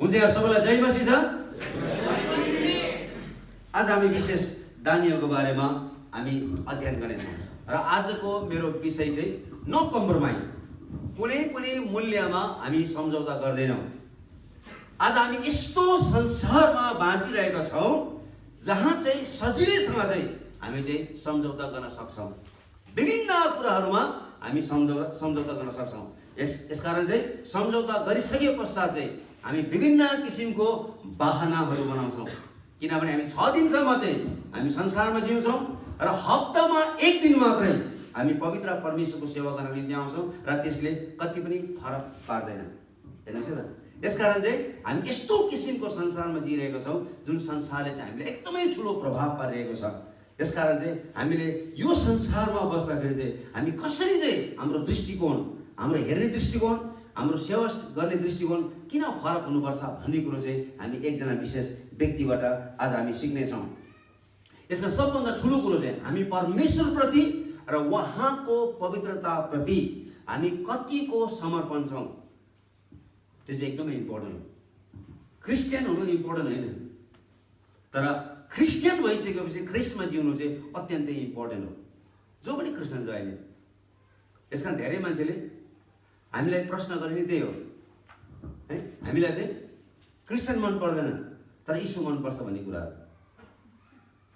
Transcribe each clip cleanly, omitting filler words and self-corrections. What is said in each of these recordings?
हुन्छ यहाँ सबैलाई जय मसीह छ। आज हामी विशेष दानियलको बारेमा हामी अध्ययन गर्नेछौँ र आजको मेरो विषय चाहिँ नो कम्प्रोमाइज, कुनै पनि मूल्यमा हामी सम्झौता गर्दैनौँ। आज हामी यस्तो संसारमा बाँचिरहेका छौँ जहाँ चाहिँ सजिलैसँग चाहिँ हामी चाहिँ सम्झौता गर्न सक्छौँ। विभिन्न कुराहरूमा हामी सम्झौता गर्न सक्छौँ। यसकारण चाहिँ सम्झौता गरिसके पश्चात चाहिँ हामी विभिन्न किसिमको बहानाहरू बनाउँछौँ, किनभने हामी 6 दिनसम्म चाहिँ हामी संसारमा जिउँछौँ र हप्तामा 1 दिन मात्रै हामी पवित्र परमेश्वरको सेवा गर्न निम्ति आउँछौँ र त्यसले कति पनि फरक पार्दैन। हेर्नुहोस् है त, यसकारण चाहिँ हामी यस्तो किसिमको संसारमा जिइरहेको छौँ जुन संसारले चाहिँ हामीलाई एकदमै ठुलो प्रभाव पारिरहेको छ। यसकारण चाहिँ हामीले यो संसारमा बस्दाखेरि चाहिँ हामी कसरी चाहिँ हाम्रो दृष्टिकोण, हाम्रो हेर्ने दृष्टिकोण, हाम्रो सेवा गर्ने दृष्टिकोण किन फरक हुनुपर्छ भन्ने कुरो चाहिँ हामी एकजना विशेष व्यक्तिबाट आज हामी सिक्नेछौँ। यसमा सबभन्दा ठुलो कुरो चाहिँ हामी परमेश्वरप्रति र उहाँको पवित्रताप्रति हामी कतिको समर्पण छौँ, त्यो चाहिँ एकदमै इम्पोर्टेन्ट हो। क्रिस्चियन हुनु इम्पोर्टेन्ट होइन, तर क्रिस्चियन भइसकेपछि ख्रिस्टमा जिउनु चाहिँ अत्यन्तै इम्पोर्टेन्ट हो। जो पनि क्रिस्चियन छ अहिले, यसका धेरै मान्छेले हामीलाई प्रश्न गर्ने त्यही हो है, हामीलाई चाहिँ क्रिस्चियन मन पर्दैन तर यीशु मनपर्छ भन्ने कुराहरू।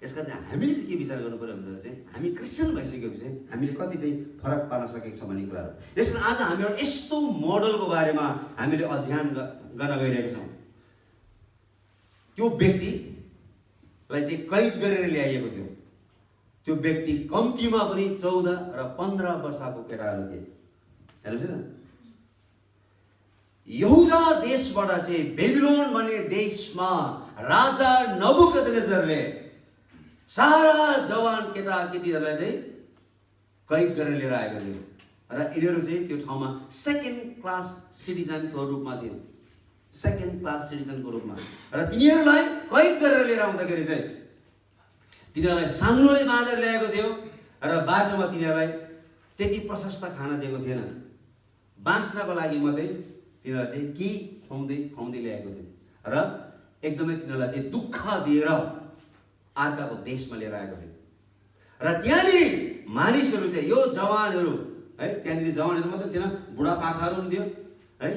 यसका चाहिँ हामीले चाहिँ के विचार गर्नु पर्यो भन्दा चाहिँ हामी क्रिस्चियन भइसकेपछि हामीले कति चाहिँ फरक पार्न सकेको छ भन्ने कुराहरू। यसकारण आज हामी एउटा यस्तो मोडलको बारेमा हामीले अध्ययन गर्न गइरहेका छौँ। त्यो व्यक्तिलाई चाहिँ कैद गरेर ल्याइएको थियो। त्यो व्यक्ति कम्तीमा पनि 14 र 15 वर्षको केटाहरू थिए। हेर्नुहोस् न, यहुदा देशबाट चाहिँ बेबिलोन भन्ने देशमा राजा नबुकदनेस्सरले सारा जवान केटाकेटीहरूलाई चाहिँ कैद गरेर लिएर आएको थियो र यिनीहरू चाहिँ त्यो ठाउँमा सेकेन्ड क्लास सिटिजनको रूपमा थियो, सेकेन्ड क्लास सिटिजनको रूपमा। र तिनीहरूलाई कैद गरेर लिएर आउँदाखेरि चाहिँ तिनीहरूलाई साङ्लोले बाँधेर ल्याएको थियो र बाटोमा तिनीहरूलाई त्यति प्रशस्त खाना दिएको थिएन। बाँच्नको लागि मात्रै तिनीहरूलाई चाहिँ केही खुवाउँदै ल्याएको थियो र एकदमै तिनीहरूलाई चाहिँ दुःख दिएर अर्काको देशमा लिएर आएको थियो। र त्यहाँनिर मानिसहरू चाहिँ यो जवानहरू है, त्यहाँनिर जवानहरू मात्रै थिएन, बुढापाकाहरू पनि थियो है।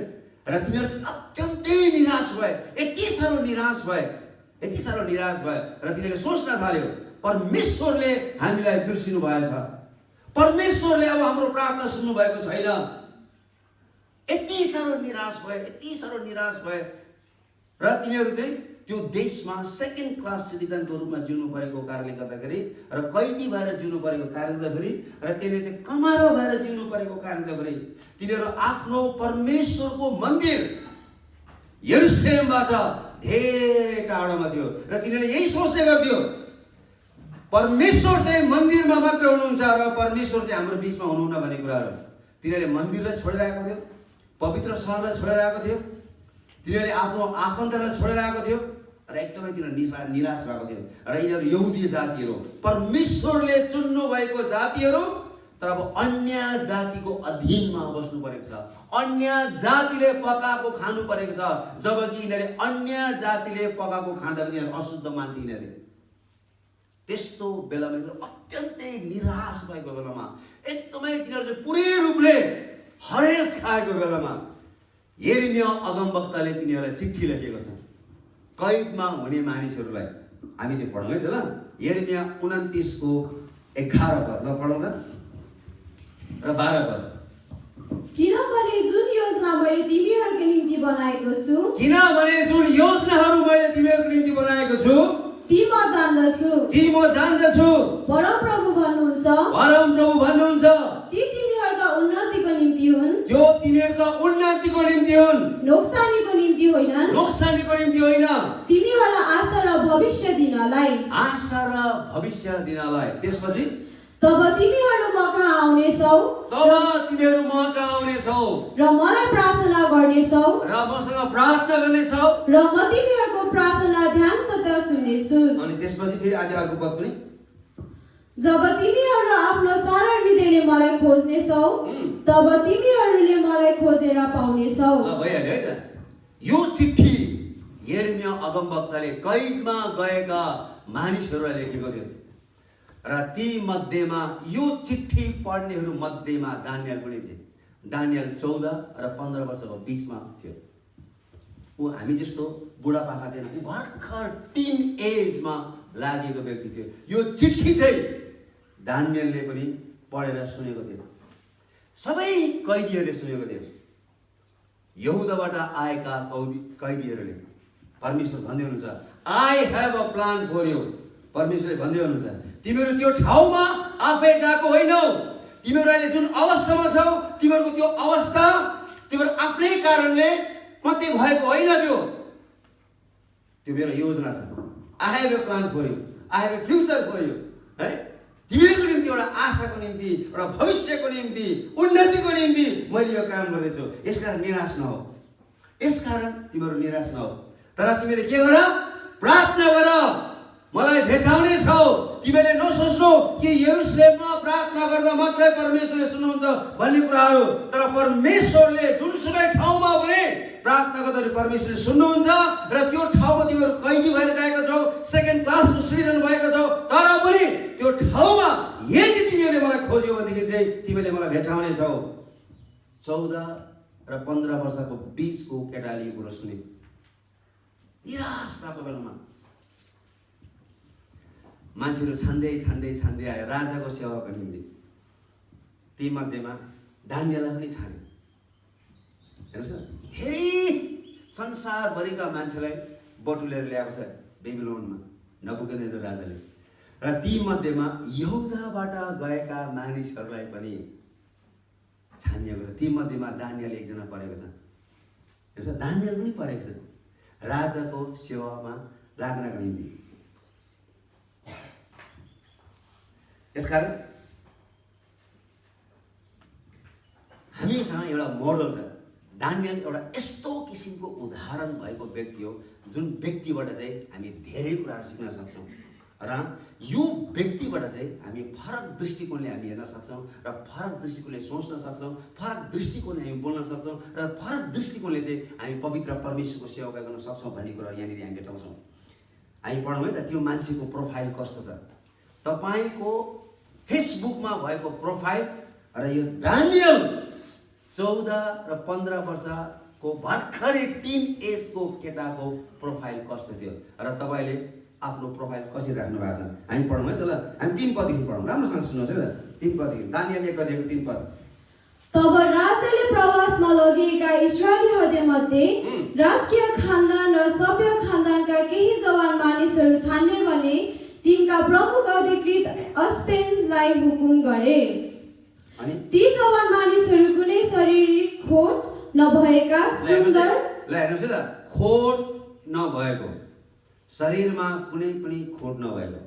र तिनीहरू चाहिँ अत्यन्तै निराश भए, यति साह्रो निराश भए र तिनीहरूले सोच्न थाल्यो परमेश्वरले हामीलाई बिर्सिनु भएछ, परमेश्वरले अब हाम्रो प्रार्थना सुन्नु भएको छैन। यति साह्रो निराश भए र तिनीहरू चाहिँ त्यो देशमा सेकेन्ड क्लास सिटिजनको रूपमा जिउनु परेको कारणले गर्दाखेरि र कैदी भएर जिउनु परेको कारणले गर्दाखेरि र तिनीहरू चाहिँ कमारो भएर जिउनु परेको कारणले गर्दाखेरि तिनीहरू आफ्नो परमेश्वरको मन्दिर यरुशलेमबाट धेरै टाढोमा थियो र तिनीहरूले यही सोच्ने गर्थ्यो परमेश्वर चाहिँ मन्दिरमा मात्र हुनुहुन्छ र परमेश्वर चाहिँ हाम्रो बिचमा हुनुहुन्न भन्ने कुराहरू। तिनीहरूले मन्दिरलाई छोडेर आएको थियो, पवित्र सहरलाई छोडेर आएको थियो, तिनीहरूले आफ्नो आफन्तलाई छोडेर आएको थियो र एकदमै तिनीहरू निराश भएको थियो। र यिनीहरू यहुदी जातिहरू, परमेश्वरले चुन्नु भएको जातिहरू, तर अब अन्य जातिको अधीनमा बस्नु परेको छ, अन्य जातिले पकाएको खानु परेको छ, जबकि यिनीहरूले अन्य जातिले पकाएको खाँदा पनि यिनीहरू अशुद्ध मान्थे। यिनीहरूले त्यस्तो बेलामा यिनीहरू अत्यन्तै निराश भएको बेलामा, एकदमै तिनीहरू चाहिँ पुरै रूपले हरेस खाएको बेलामा यिर्मिया अगमवक्ताले तिनीहरूलाई चिठी लेखेको छ कैदमा हुने मानिसहरूलाई। हामी त्यो पढौँ है त ल, यिर्मिया 29 को 11 पद ल पढौँ त र 12 पद। किनभने जुन योजना मैले तिमीहरूको निम्ति बनाएको छु, ती म जान्दछु। परमप्रभु भन्नुहुन्छ, ती तिमीहरूका उन्नतिको निम्ति हुन्, नोक्सानीको निम्ति होइन। तिमीहरूलाई आशा र भविष्य दिनलाई। त्यसपछि तब तिमीहरू म कहाँ आउनेछौ र मलाई प्रार्थना गर्नेछौ र मसँग प्रार्थना गर्नेछौ र म तिमीहरूको प्रार्थना ध्यानसित सुन्नेछु। अनि त्यसपछि फेरि आज अर्को पद पनि, जब तिमीहरू आफ्नो सारा हृदयले मलाई खोज्नेछौ तब तिमीहरूले मलाई खोजेर पाउनेछौ। भइहाल्यो है त। यो चिठी यिर्मया अगमवक्ताले कैदमा गएका मानिसहरूलाई लेखेको थियो र ती मध्येमा यो चिठी पढ्नेहरू मध्येमा दानियल पनि थिए। दानियल 14 र 15 वर्षको बीचमा थियो। ऊ हामी जस्तो बुढापाका थिएन, ऊ भर्खर टिन एजमा लागेको व्यक्ति थियो। यो चिठी चाहिँ दानियलले पनि पढेर सुनेको थियो, सबै कैदीहरूले सुनेको थियो। यहुदाबाट आएका कैदीहरूले परमेश्वर भन्दै हुनुहुन्छ, I have a plan for you. परमेश्वरले भन्दै हुनुहुन्छ, तिमीहरू त्यो ठाउँमा आफै गएको होइनौ, तिमीहरू अहिले जुन अवस्थामा छौ, तिमीहरूको त्यो अवस्था तिमीहरू आफ्नै कारणले मात्रै भएको होइन, त्यो मेरो योजना छ। I have a plan for you, I have a future for you. है, तिमीहरूको निम्ति एउटा आशाको निम्ति, एउटा भविष्यको निम्ति, उन्नतिको निम्ति मैले यो काम गर्दैछु। यसकारण निराश नहो, यसकारण तिमीहरू निराश नहो। तर तिमीले के गर? प्रार्थना गर, मलाई भेटाउने छौ। तिमीले नसोच्नु कि यरुशलेममा प्रार्थना गर्दा मात्रै परमेश्वरले सुन्नुहुन्छ भन्ने कुराहरू। तर परमेश्वरले जुनसुकै ठाउँमा भने प्रार्थना गर्दा परमेश्वरले सुन्नुहुन्छ। र त्यो ठाउँमा तिमीहरू कैदी भएर गएका छौ, सेकेन्ड क्लासको सिटिजन भएका छौ, तर पनि त्यो ठाउँमा यदि तिमीहरूले मलाई खोज्यो भनेदेखि चाहिँ तिमीले मलाई भेटाउने छौ। 14 र 15 वर्षको बीचको केटाले यो कुरो सुने, निराश भएको बेलामा मान्छेहरू छान्दै आयो राजाको सेवाको निम्ति। ती मध्येमा दानियललाई पनि छाने। हेर्नुहोस्, धेरै संसारभरिका मान्छेलाई बटुलेर ल्याएको छ बेबिलोनमा नबुकदनेजर राजाले। र ती मध्येमा यहुदाबाट गएका मानिसहरूलाई पनि छानिएको छ। ती मध्येमा दानियल एकजना परेको छ। हेर्नुहोस्, दानियल पनि परेको छ राजाको सेवामा लाग्नको निम्ति। यसकारण हामीसँग एउटा मोडल छ। दानियल एउटा यस्तो किसिमको उदाहरण भएको व्यक्ति हो जुन व्यक्तिबाट चाहिँ हामी धेरै कुराहरू सिक्न सक्छौँ। र यो व्यक्तिबाट चाहिँ हामी फरक दृष्टिकोणले हामी हेर्न सक्छौँ, र फरक दृष्टिकोणले सोच्न सक्छौँ, फरक दृष्टिकोणले हामी बोल्न सक्छौँ, र फरक दृष्टिकोणले चाहिँ हामी पवित्र परमेश्वरको सेवा गर्न सक्छौँ भन्ने कुरा यहाँनिर हामी भेटाउँछौँ। हामी पढौँ है त त्यो मान्छेको प्रोफाइल कस्तो छ। तपाईँको फेसबुकमा भएको प्रोफाइल र यो दानियल 14 र 15 वर्षको भर्खरै टिन एजको केटाको प्रोफाइल कस्तो थियो र तपाईँले आफ्नो प्रोफाइल कसरी राख्नु भएको छ। हामी पढौँ है त, ल हामी 3 पददेखि पढौँ, राम्रोसँग सुन्नुहोस् है त। 3 पददेखि दानियल 1:3 पद। तब राजाले प्रवासमा लगिएका इस्राएलीहरूमध्ये राजकीय खानदान र सभ्य खानदानका केही जवान मानिसहरू छान्ने भने तिनका प्रमुख अधिकृत अस्पेन्सलाई हुकुम गरे। ती जवान मानिसहरू कुनै शारीरिक खोट नभएका सुन्दर, ल हेर्नुहोस् है त, खोट नभएको, शरीरमा कुनै पनि खोट नभएको,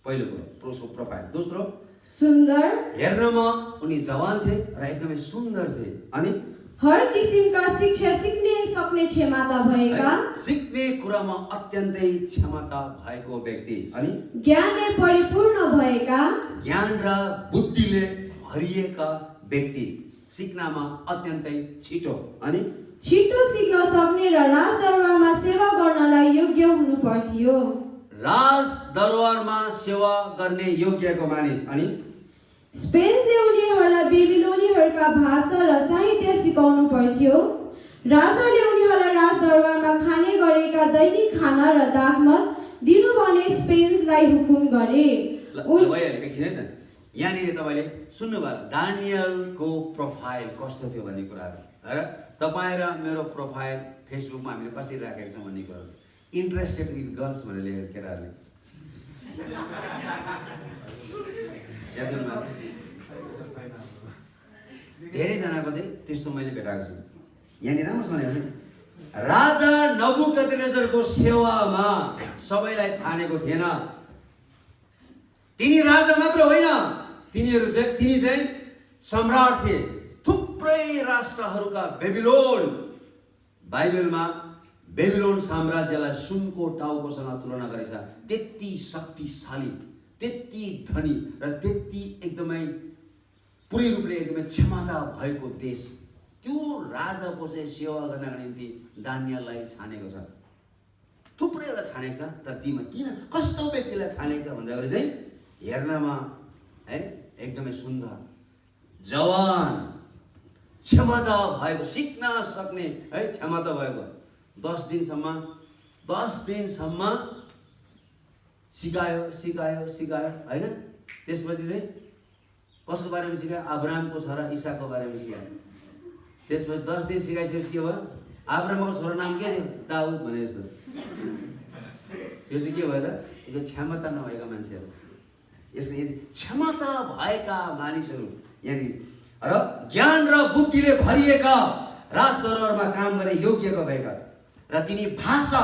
पहिलो कुरो उसको प्रोफाइल। दोस्रो, सुन्दर, हेर्नमा उनी जवान थिए र एकदमै सुन्दर थिए। अनि हर किसिमका शिक्षा सिक्ने सक्ने क्षमता भएका, सिक्ने कुरामा अत्यन्तै क्षमता भएको व्यक्ति। अनि ज्ञानले परिपूर्ण भएका, ज्ञान र बुद्धिले भरिएका व्यक्ति, सिक्नमा अत्यन्तै छिटो। अनि छिटो सिक्न सक्ने र राजदरबारमा सेवा गर्नलाई योग्य हुनु पर्थ्यो। राजदरबारमा सेवा गर्ने योग्यको मानिस। अनि स्पेन्सले उनीहरूलाई बेबिलोनीहरूका भाषा र साहित्य सिकाउनु पर्थ्यो। राजाले उनीहरूलाई राजदरबारमा खाने गरेका दैनिक खाना र दागमत दिनु भने स्पेन्सलाई हुकुम गरे। एकछिन है त, यहाँनिर तपाईँले सुन्नुभयो दानियलको प्रोफाइल कस्तो थियो भन्ने कुराहरू। र तपाईँ र मेरो प्रोफाइल फेसबुकमा हामीले कसरी राखेका छौँ भन्ने कुराहरू। इन्ट्रेस्टेड विथ गर्ल्स भनेर लेखेको केटाहरूले। धेरैजनाको चाहिँ त्यस्तो मैले भेटाएको छु। यहाँनिर राम्रोसँग हेर्छु, राजा नबुकदनेजरको सेवामा सबैलाई छानेको थिएन। तिनी राजा मात्र होइन, तिनी चाहिँ सम्राट थिए। थुप्रै राष्ट्रहरूका बेबिलोन, बाइबलमा बेबिलोन साम्राज्यलाई सुनको टाउकोसँग तुलना गरेछ। त्यति शक्तिशाली, त्यति धनी र त्यति एकदमै पुरै रूपले एकदमै क्षमता भएको देश। त्यो राजाको चाहिँ सेवा गर्नको निम्ति दानियललाई छानेको छ। थुप्रैलाई छानेको छ, तर तीमा किन कस्तो व्यक्तिलाई छानेको छ भन्दाखेरि चाहिँ हेर्नमा है एकदमै सुन्दर, जवान, क्षमता भएको, सिक्न सक्ने है क्षमता भएको, 10 दिनसम्म सिकायो हैन। त्यसपछि चाहिँ कसको बारेमा सिकायो? अब्राहमको छोरा इसाकको बारेमा सिकायो। त्यसपछि 10 दिन सिकाइसकेपछि के भयो? अब्राहमको छोरा नाम के थियो? दाउद भने जस्तो। यो चाहिँ के भयो त? यो क्षमता नभएका मान्छेहरू, यसले क्षमता भएका मानिसहरू यानी र ज्ञान र बुद्धिले भरिएका, राजदरबारमा काम गर्ने योग्यका भएका र तिनी भाषा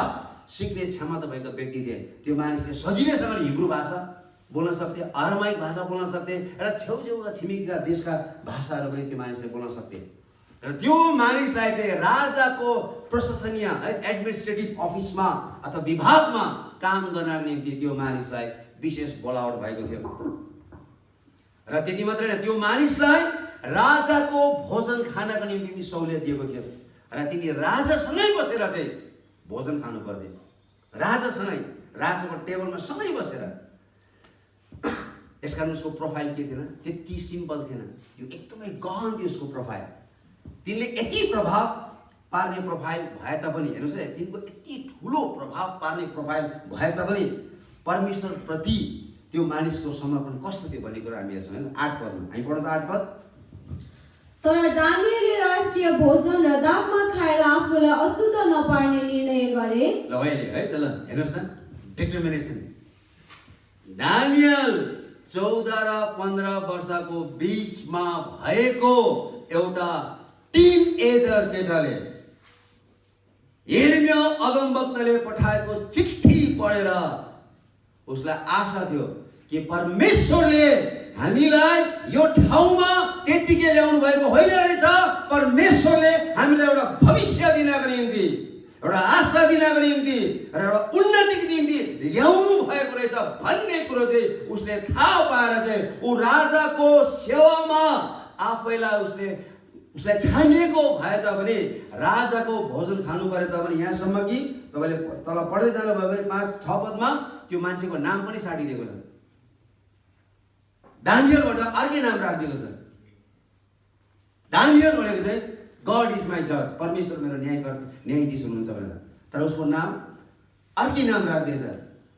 सिक्ने क्षमता भएका व्यक्ति थिए। त्यो मानिसले सजिलैसँग हिब्रू भाषा बोल्न सक्थे, अरामाइक भाषा बोल्न सक्थे र छेउछेउका छिमेकीका देशका भाषाहरू पनि त्यो मानिसले बोल्न सक्थे। र त्यो मानिसलाई चाहिँ राजाको प्रशासनीय एडमिनिस्ट्रेटिभ अफिसमा अथवा विभागमा काम गर्नको निम्ति त्यो मानिसलाई विशेष बोलावट भएको थियो। र त्यति मात्रै होइन, त्यो मानिसलाई राजाको भोजन खानको निम्ति पनि सहुलियत दिएको थियो र तिनी राजासँगै बसेर चाहिँ भोजन खानु पर्थे। राजासँगै, राजाको टेबलमा सँगै बसेर। यसकारण उसको प्रोफाइल के थिएन? त्यति सिम्पल थिएन, यो एकदमै गहन थियो उसको प्रोफाइल। तिनले यति प्रभाव पार्ने प्रोफाइल भए तापनि, हेर्नुहोस् है, तिनको यति ठुलो प्रभाव पार्ने प्रोफाइल भए तापनि परमेश्वर प्रति त्यो मानिसको समर्पण कस्तो थियो भन्ने कुरा हामी हेर्छौँ हैन। 8 पदमा हामी पढौँ त 8 पद। तर दानियलले राजकीय भोजन र दागमा खाएर आफूलाई अशुद्ध नपार्ने निर्णय गरे। ल अहिले है त, ल हेर्नुहोस् न, डिटर्मिनेसन। दानियल 14 र 15 वर्षको बीचमा भएको एउटा टिन एजर केटाले यिर्मया अगमवक्ताले पठाएको चिठी पढेर उसलाई आशा थियो कि परमेश्वरले हामीलाई यो ठाउँमा त्यतिकै ल्याउनु भएको होइन रहेछ, परमेश्वरले हामीलाई एउटा भविष्य दिनको निम्ति, एउटा आशा दिनको निम्ति र एउटा उन्नतिको निम्ति ल्याउनु भएको रहेछ भन्ने कुरो चाहिँ उसले थाहा पाएर चाहिँ ऊ राजाको सेवामा आफैलाई उसलाई छानिएको भए तापनि राजाको भोजन खानु पर्यो तापनि यहाँसम्म कि तपाईँले तल पढ्दै जानुभयो भने 5-6 पदमा त्यो मान्छेको नाम पनि साटिदिएको छ। दानियल अर्कै नाम राखिदिएको छ। दानियल भनेको चाहिँ गड इज माई जज, परमेश्वर मेरो न्यायाधीश हुनुहुन्छ भनेर। तर उसको नाम अर्कै नाम राखिदिएछ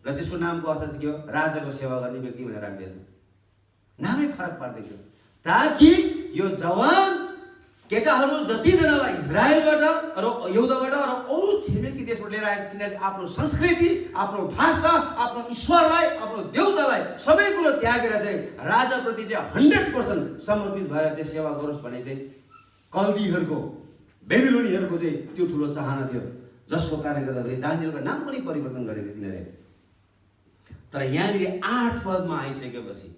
र त्यसको नामको अर्थ चाहिँ के हो? राजाको सेवा गर्ने व्यक्ति भनेर राखिदिएछ। नामै फरक पार्दैछ ताकि यो जवान केटाहरू जतिजनालाई इजरायलबाट र यहुदाबाट र अरू छिमेकी देशबाट लिएर आएछ, तिनीहरूले आफ्नो संस्कृति, आफ्नो भाषा, आफ्नो ईश्वरलाई, आफ्नो देवतालाई सबै कुरो त्यागेर चाहिँ राजाप्रति चाहिँ 100% समर्पित भएर चाहिँ सेवा गरोस् भन्ने चाहिँ कल्दीहरूको, बेबिलोनीहरूको चाहिँ त्यो ठुलो चाहना थियो, जसको कारणले गर्दाखेरि दानियलको नाम पनि परिवर्तन गरेको थियो तिनीहरूले। तर यहाँनिर 8 पदमा आइसकेपछि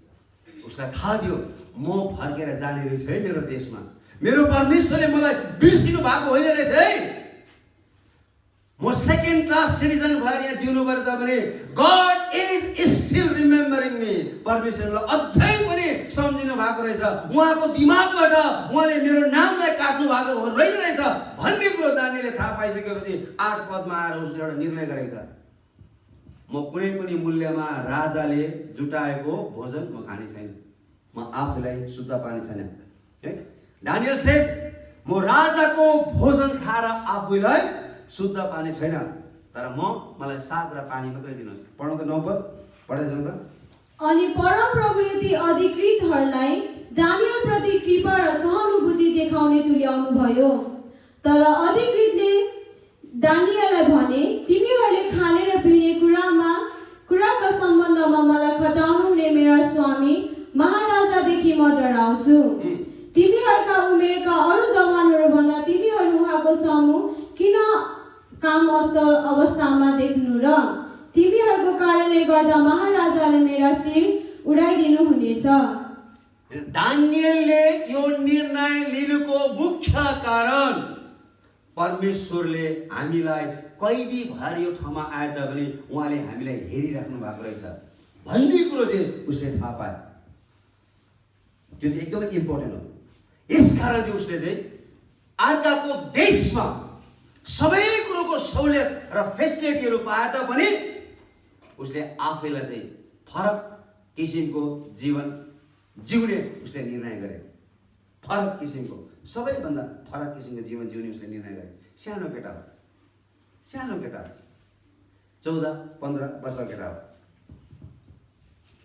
उसलाई थाहा थियो म फर्केर जाने रहेछ है मेरो देशमा, मेरो परमेश्वरले मलाई बिर्सिनु भएको होइन रहेछ है, म सेकेन्ड क्लास सिटिजन भएर यहाँ जिउनु पर्यो तापनि God is still remembering me, परमेश्वरले अझै पनि सम्झिनु भएको रहेछ, उहाँको दिमागबाट उहाँले मेरो नामलाई काट्नु भएको रहेछ भन्ने कुरो दानियलले थाहा पाइसकेपछि 8 पदमा आएर उसले एउटा निर्णय गरेको छ, म कुनै पनि मूल्यमा राजाले जुटाएको भोजन म खाने छैन, म आफूलाई शुद्ध पानी छैन है। दानियल सेड म राजाको भोजन खाएर आफूलाई शुद्ध पानी छैन, तर मलाई साग र पानी मात्रै दिनुहोस्। पढौँ त 9 पद, पढ्दै जाउँ त। अनि परमप्रभुले ती अधिकृतहरूलाई दानियल प्रति कृपा र सहानुभूति देखाउने तुल्याउनु भयो। तर अधिकृतले दानियललाई भने, तिमीहरूले खाने र पिउने कुराका सम्बन्धमा मलाई खटाउनु हुने मेरा स्वामी महाराजादेखि म डराउँछु। तिमीहरूका उमेरका अरू जवानहरू भन्दा तिमीहरू उहाँको समूह किन काम असल अवस्थामा देख्नु र तिमीहरूको कारणले गर्दा महाराजाले मेरा शिर उडाइदिनु हुनेछ। दानियलले यो निर्णय लिनुको मुख्य कारण परमेश्वरले हामीलाई कैदी भएर यो ठाउँमा आए तापनि उहाँले हामीलाई हेरिराख्नु भएको रहेछ भन्ने कुरो चाहिँ उसले थाहा पायो। त्यो चाहिँ एकदमै इम्पोर्टेन्ट हो। यसकारण चाहिँ उसले चाहिँ अर्काको देशमा सबै कुरोको सहुलियत र फेसिलिटीहरू पाए तापनि उसले आफैलाई चाहिँ फरक किसिमको जीवन जिउने उसले निर्णय गरे। फरक किसिमको, सबैभन्दा फरक किसिमको जीवन जिउने उसले निर्णय गरे। सानो केटा हो, सानो केटा हो, 14-15 वर्षको केटा हो।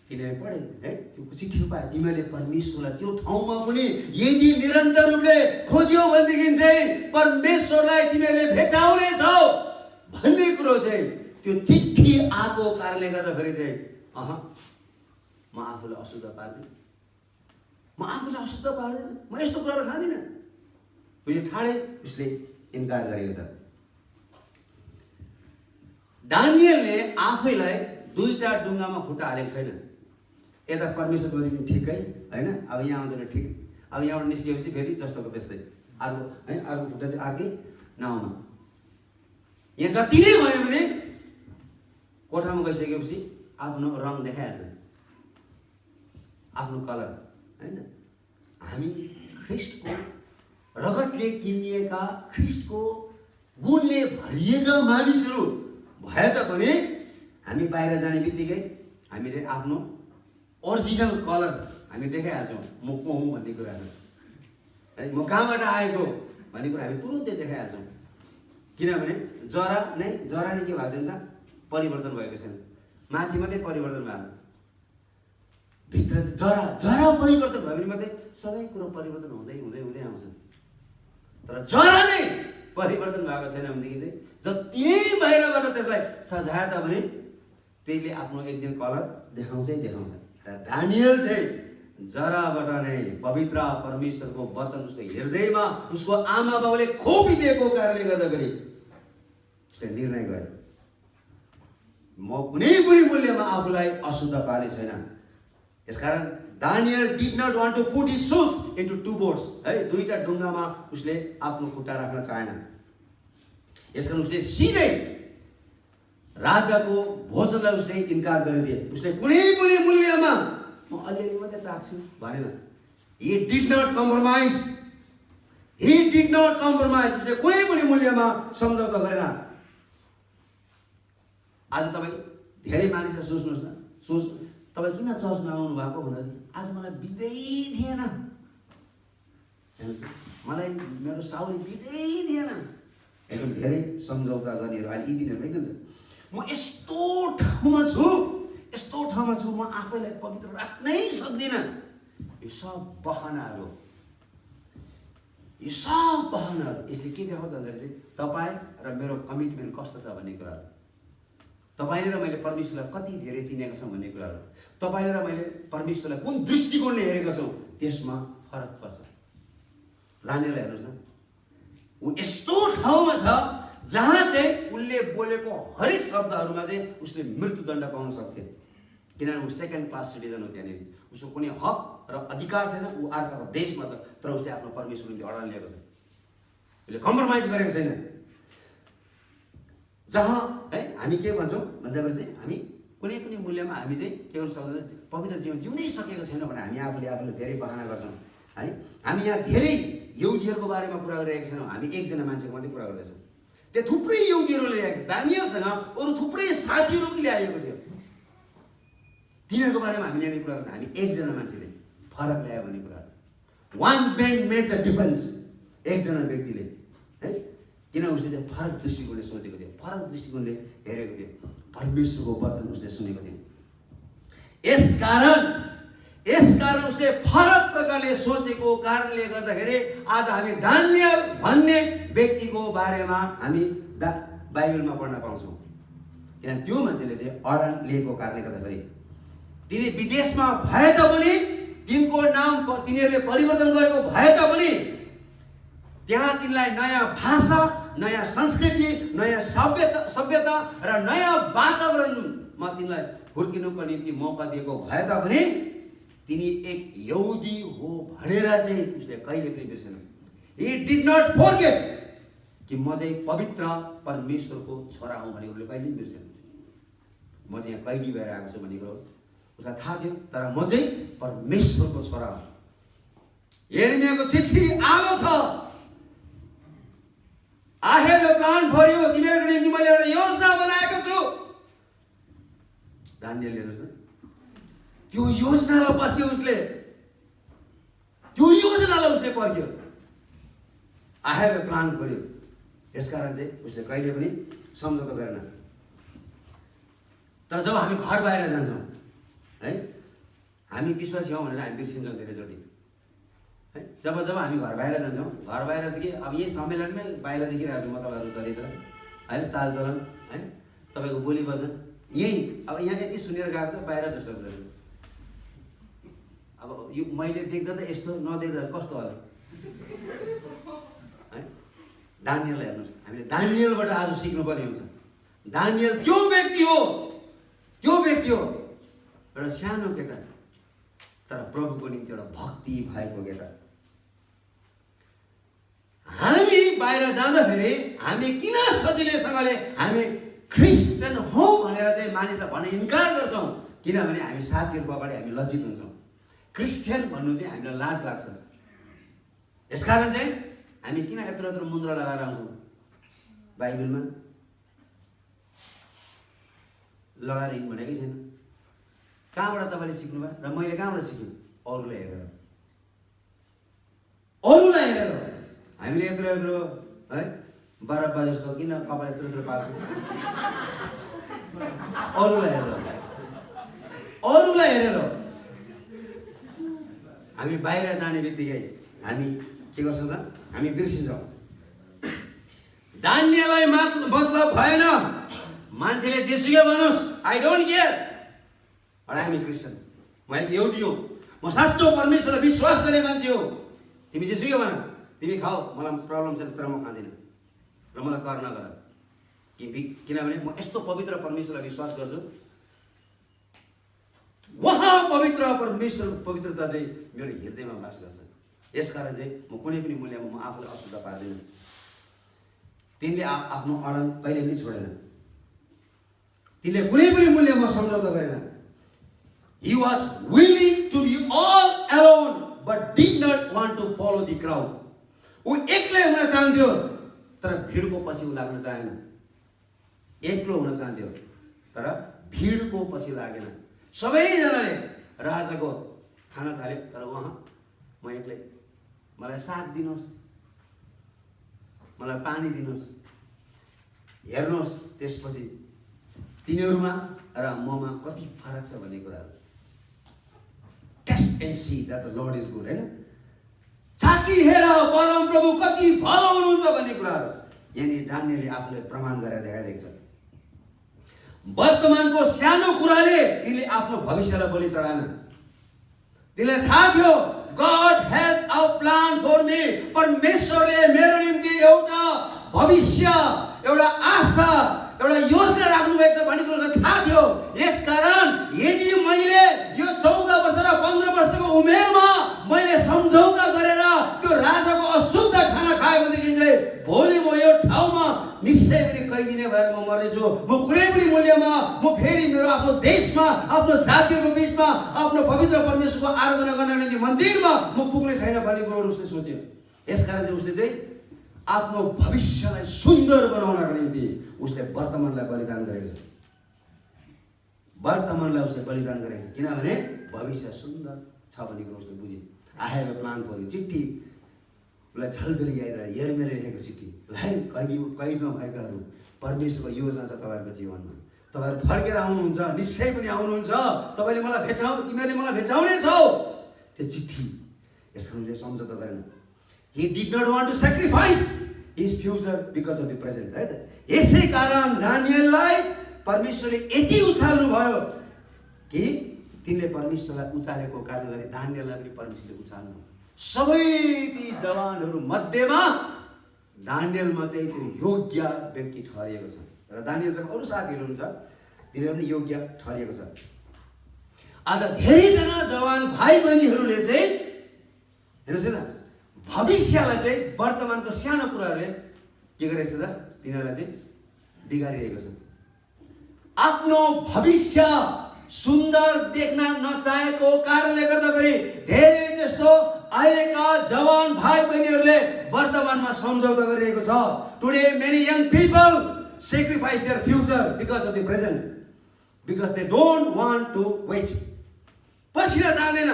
किनभने पढे है, त्यो चिठी पाए, तिमीले परमेश्वरलाई त्यो ठाउँमा पनि यदि निरन्तर रूपले खोज्यौ भनेदेखि चाहिँ परमेश्वरलाई तिमीले भेटाउने छौ भन्ने कुरो चाहिँ त्यो चिठी आएको कारणले गर्दाखेरि चाहिँ म आफूलाई अशुद्ध पार्दिनँ, म आफूलाई अशुद्ध पार्दैन, म यस्तो कुराहरू खाँदिनँ। बुझ्यो, ठाडै उसले इन्कार गरेको छ। दानिएलले आफैलाई दुईटा डुङ्गामा खुट्टा हालेको छैन। यता परमेश्वर पनि ठिकै होइन, अब यहाँ आउँदैन ठिक, अब यहाँबाट निस्किएपछि फेरि जस्तोको त्यस्तै अर्को है, अर्को खुट्टा चाहिँ अर्कै नआउनु। यहाँ जति नै भयो भने कोठामा गइसकेपछि आफ्नो रङ देखाइहाल्छ, आफ्नो कलर होइन। हामी ख्रिस्टको रगतले किनिएका, ख्रिस्टको गुणले भरिएका मानिसहरू भए तापनि हामी बाहिर जाने बित्तिकै हामी चाहिँ आफ्नो ओरिजिनल कलर हामी देखाइहाल्छौँ। म को हुँ भन्ने कुराहरू है, म कहाँबाट आएको भन्ने कुरा हामी तुरुन्तै देखाइहाल्छौँ। किनभने जरा नै के भएको छैन त, परिवर्तन भएको छैन, माथि मात्रै परिवर्तन भएको छ, भित्र जरा परिवर्तन भयो भने मात्रै सबै कुरो परिवर्तन हुँदै हुँदै हुँदै आउँछ। तर जरा नै परिवर्तन भएको छैन भनेदेखि चाहिँ जति नै बाहिरबाट त्यसलाई सजाए तापनि त्यसले आफ्नो एक दिन कलर देखाउँछै देखाउँछ। र दानिएल चाहिँ जराबाट नै पवित्र परमेश्वरको वचन उसको हृदयमा उसको आमा बाउले खोपिदिएको कारणले गर्दाखेरि उसले निर्णय गरे, म कुनै पनि मूल्यमा आफूलाई अशुद्ध पार्ने छैन। यसकारण Daniel did not want to put his shoes into two boats है, दुईटा डुङ्गामा उसले आफ्नो खुट्टा राख्न चाहेन। यसकारण उसले सिधै राजाको भोजनलाई उसले इन्कार गरिदिए। उसले कुनै पनि मूल्यमा म अलिअलि मात्रै चाख्छु भनेन। He did not compromise, he did not compromise. उसले कुनै पनि मूल्यमा सम्झौता गरेन। आज तपाईँ धेरै मानिसलाई सोच्नुहोस् न, तपाईँ किन चर्च नआउनु भएको भन्दाखेरि आज मलाई बिदै थिएन, मलाई मेरो साउले बिदै थिएन। एकदम धेरै सम्झौता गर्नेहरू अहिले यी दिनहरू एकदम छ। म यस्तो ठाउँमा छु, म आफैलाई पवित्र राख्नै सक्दिनँ। यो सब बहानाहरू, यसले के देखाउँछ भन्दाखेरि चाहिँ तपाईँ र मेरो कमिटमेन्ट कस्तो छ भन्ने कुराहरू, तपाईँले र मैले परमेश्वरलाई कति धेरै चिनेका छौँ भन्ने कुराहरू, तपाईँले र मैले परमेश्वरलाई कुन दृष्टिकोणले हेरेका छौँ त्यसमा फरक पर्छ। लानेलाई हेर्नुहोस् न, ऊ यस्तो ठाउँमा छ जहाँ चाहिँ उसले बोलेको हरेक शब्दहरूमा चाहिँ उसले मृत्युदण्ड पाउन सक्थ्यो। किनभने ऊ सेकेन्ड क्लास सिटिजन हो, त्यहाँनिर उसको कुनै हक र अधिकार छैन। ऊ अर्काको देशमा छ, तर उसले आफ्नो परमेश्वरको अडान लिएको छ, उसले कम्प्रोमाइज गरेको छैन। जहाँ है हामी के भन्छौँ भन्दाखेरि चाहिँ हामी कुनै पनि मूल्यमा हामी चाहिँ के गर्न सक्दैन, पवित्र जीवन जिउनै सकेको छैन भने हामी आफूले धेरै बहाना गर्छौँ है। हामी यहाँ धेरै यहुदीहरूको बारेमा कुरा गरिरहेका छैनौँ, हामी एकजना मान्छेको मात्रै कुरा गर्दैछौँ। त्यो थुप्रै यहुदीहरू ल्याएको, दानिएलसँग अरू थुप्रै साथीहरू पनि ल्याएको थियो, तिनीहरूको बारेमा हामी यहाँनिर कुरा गर्छौँ। हामी एकजना मान्छेले फरक ल्यायो भन्ने कुरा, one man made the difference, एकजना व्यक्तिले है। किन उसले चाहिँ फरक दृष्टिकोणले सोचेको थियो, फरक दृष्टिकोणले हेरेको थियो, परमेश्वरको वचन उसले सुनेको थियो। यसकारण उसले फरक प्रकारले सोचेको कारणले गर्दाखेरि आज हामी दानिएल भन्ने व्यक्तिको बारेमा हामी बाइबलमा पढ्न पाउँछौँ। किनभने त्यो मान्छेले चाहिँ अडान लिएको कारणले गर्दाखेरि तिनी विदेशमा भए तापनि तिनको नाम तिनीहरूले परिवर्तन गरेको भए तापनि त्यहाँ तिनलाई नयाँ भाषा, नयाँ संस्कृति, नयाँ सभ्यता र नयाँ वातावरणमा तिनलाई हुर्किनुको निम्ति मौका दिएको भए तापनि तिनी एक यहुदी हो भनेर चाहिँ उसले कहिले पनि बिर्सेन। ही डिड नट फॉरगेट कि म चाहिँ पवित्र परमेश्वरको छोरा हुँ भन्ने उसले कहिले पनि बिर्सेन। म चाहिँ यहाँ कैदी भएर आएको छु भन्ने कुरो उसलाई थाहा थियो, तर म चाहिँ परमेश्वरको छोरा हुँ। यिर्मयाको चिठी आलो छ, I have a plan for you. तिमीहरूको निम्ति मैले एउटा योजना बनाएको छु। दानियल हेर्नुहोस् न, त्यो योजनालाई पर्ख्यो उसले, त्यो योजनालाई उसले पर्ख्यो। I have a plan for you. यसकारण चाहिँ उसले कहिले पनि सम्झौता गरेन। तर जब हामी घर बाहिर जान्छौँ है, हामी विश्वासी हौँ भनेर हामी बिर्सिन्छौँ धेरैचोटि है। जब हामी घर बाहिर जान्छौँ, घर बाहिरदेखि अब यही सम्मेलनमै बाहिर देखिरहेको छु म तपाईँहरूको चरित्र होइन, चालचलन होइन, तपाईँको बोली वचन यही अब यहाँ यति सुनेर गएको छ, बाहिर जस्तो हुन्छ। अब यो मैले देख्दा त यस्तो, नदेख्दा कस्तो होला है। दानियललाई हेर्नुहोस्, हामीले दानियलबाट आज सिक्नुपर्ने हुन्छ। दानियल त्यो व्यक्ति हो एउटा सानो केटा, तर प्रभुको निम्ति एउटा भक्ति भएको केटा। हामी बाहिर जाँदाखेरि हामी किन सजिलैसँगले हामी क्रिस्चियन हौ भनेर चाहिँ मानिसलाई भन्न इन्कार गर्छौँ? किनभने हामी साथीहरूको अगाडि हामी लज्जित हुन्छौँ। क्रिस्चियन भन्नु चाहिँ हामीलाई लाज लाग्छ। यसकारण चाहिँ हामी किन यत्रो यत्रो मुद्रा लगाएर आउँछौँ? बाइबलमा लगाएर हिँड्नु भनेकै छैन। कहाँबाट तपाईँले सिक्नुभयो र मैले कहाँबाट सिक्यौँ? अरूलाई हेरेर हामीले यत्रो यत्रो है बराब्बा जस्तो किन कपाल यत्रो यत्रो पाल्छौँ? अरूलाई हेरेर हामी बाहिर जाने बित्तिकै हामी के गर्छौँ त? हामी बिर्सिन्छौँ। दानियललाई मतलब भएन मान्छेले जेसुकै भनोस्, आई डोन्ट केयर, हामी क्रिस्चियन, म एक यहुदी हो, म साँचो परमेश्वरलाई विश्वास गर्ने मान्छे हो। तिमी जेसुकै भन, तिमी खाऊ, मलाई प्रब्लम छैन, तर म खाँदिनँ र मलाई कर नगर। किनभने म यस्तो पवित्र परमेश्वरलाई विश्वास गर्छु, उहाँ पवित्र परमेश्वर पवित्रता चाहिँ मेरो हृदयमा वास गर्छ। यसकारण चाहिँ म कुनै पनि मूल्यमा म आफूलाई अशुद्ध पार्दिनँ। तिनले आफ्नो अडन कहिले पनि छोडेन, तिनले कुनै पनि मूल्यमा सम्झौता गरेन। He was willing to be all alone but did not want to follow the crowd. ऊ एक्लै हुन चाहन्थ्यो तर भिडको पछि ऊ लाग्न चाहेन। एक्लो हुन चाहन्थ्यो तर भिडको पछि लागेन। सबैजनाले राजाको खाना थाल्यो तर उहाँ म एक्लै, मलाई साग दिनुहोस्, मलाई पानी दिनुहोस्। हेर्नुहोस् त्यसपछि तिनीहरूमा र ममा कति फरक छ भन्ने कुराहरू। Taste and see that the Lord is good, हैन? चाकी हेर परम प्रभु कति भलो हुनुहुन्छ भन्ने कुराहरू यानी दानियलले आफूले प्रमाण गरेर देखाइदिएको छ। वर्तमानको सानो कुराले तिनले आफ्नो भविष्यलाई बलि चढाएन। तिनलाई थाहा थियो God has a plan for me. परमेश्वरले मेरो निम्ति एउटा भविष्य, एउटा आशा, एउटा योजना राख्नु भएको छ भन्ने कुरो थाहा थियो। यसकारण यदि मैले यो 14 वर्ष र 15 वर्षको उमेरमा मैले सम्झौता गरेर त्यो राजाको अशुद्ध खाना खायो भनेदेखि चाहिँ भोलि म यो ठाउँमा निश्चय पनि कैदिने भएर म मर्नेछु। म कुनै पनि मूल्यमा म फेरि मेरो आफ्नो देशमा, आफ्नो जातिको बीचमा, आफ्नो पवित्र परमेश्वरको आराधना गर्न निम्ति मन्दिरमा म पुग्ने छैन भन्ने कुरो उसले सोच्यो। यसकारण चाहिँ उसले चाहिँ आफ्नो भविष्यलाई सुन्दर बनाउनको निम्ति उसले वर्तमानलाई बलिदान गरेको छ। वर्तमानलाई उसले बलिदान गरेको छ किनभने भविष्य सुन्दर छ भन्ने कुरो उसले बुझ्यो। I have a plan for you. चिठी उसलाई झलझली आइरहेको यर्मियाले लेखेको चिठी। कैदमा भएकाहरू परमेश्वरको योजना छ तपाईँहरूको जीवनमा। तपाईँहरू फर्केर आउनुहुन्छ, निश्चय पनि आउनुहुन्छ। तपाईँले मलाई तिमीहरूले मलाई भेटाउने छौ। त्यो चिठी यसको उसले सम्झौता गरेन। He did not want to sacrifice his future because of the present, right? यसै कारण दानियललाई परमेश्वरले यति उचाल्नु भयो कि तिनले परमेश्वरलाई उचालेको कारणले दानियललाई पनि परमेश्वरले उचाल्नु। सबै ती जवानहरू मध्येमा दानियल मात्रै त्यो योग्य व्यक्ति ठहरिएको छ र दानियलसँग अरू साथीहरू हुन्छ तिनीहरू पनि योग्य ठहरिएको छ। आज धेरैजना जवान भाइ बहिनीहरूले चाहिँ हेर्नुहोस् न भविष्यलाई चाहिँ वर्तमानको सानो कुराहरूले के गरेको छ त तिनीहरूलाई चाहिँ बिगारिरहेको छ। आफ्नो भविष्य सुन्दर देख्न नचाहेको कारणले गर्दाखेरि धेरै जस्तो अहिलेका जवान भाइ बहिनीहरूले वर्तमानमा सम्झौता गरिरहेको छ। Today, many young people sacrifice their future because of the present. Because they don't want to wait. पर्खिन चाहदैन.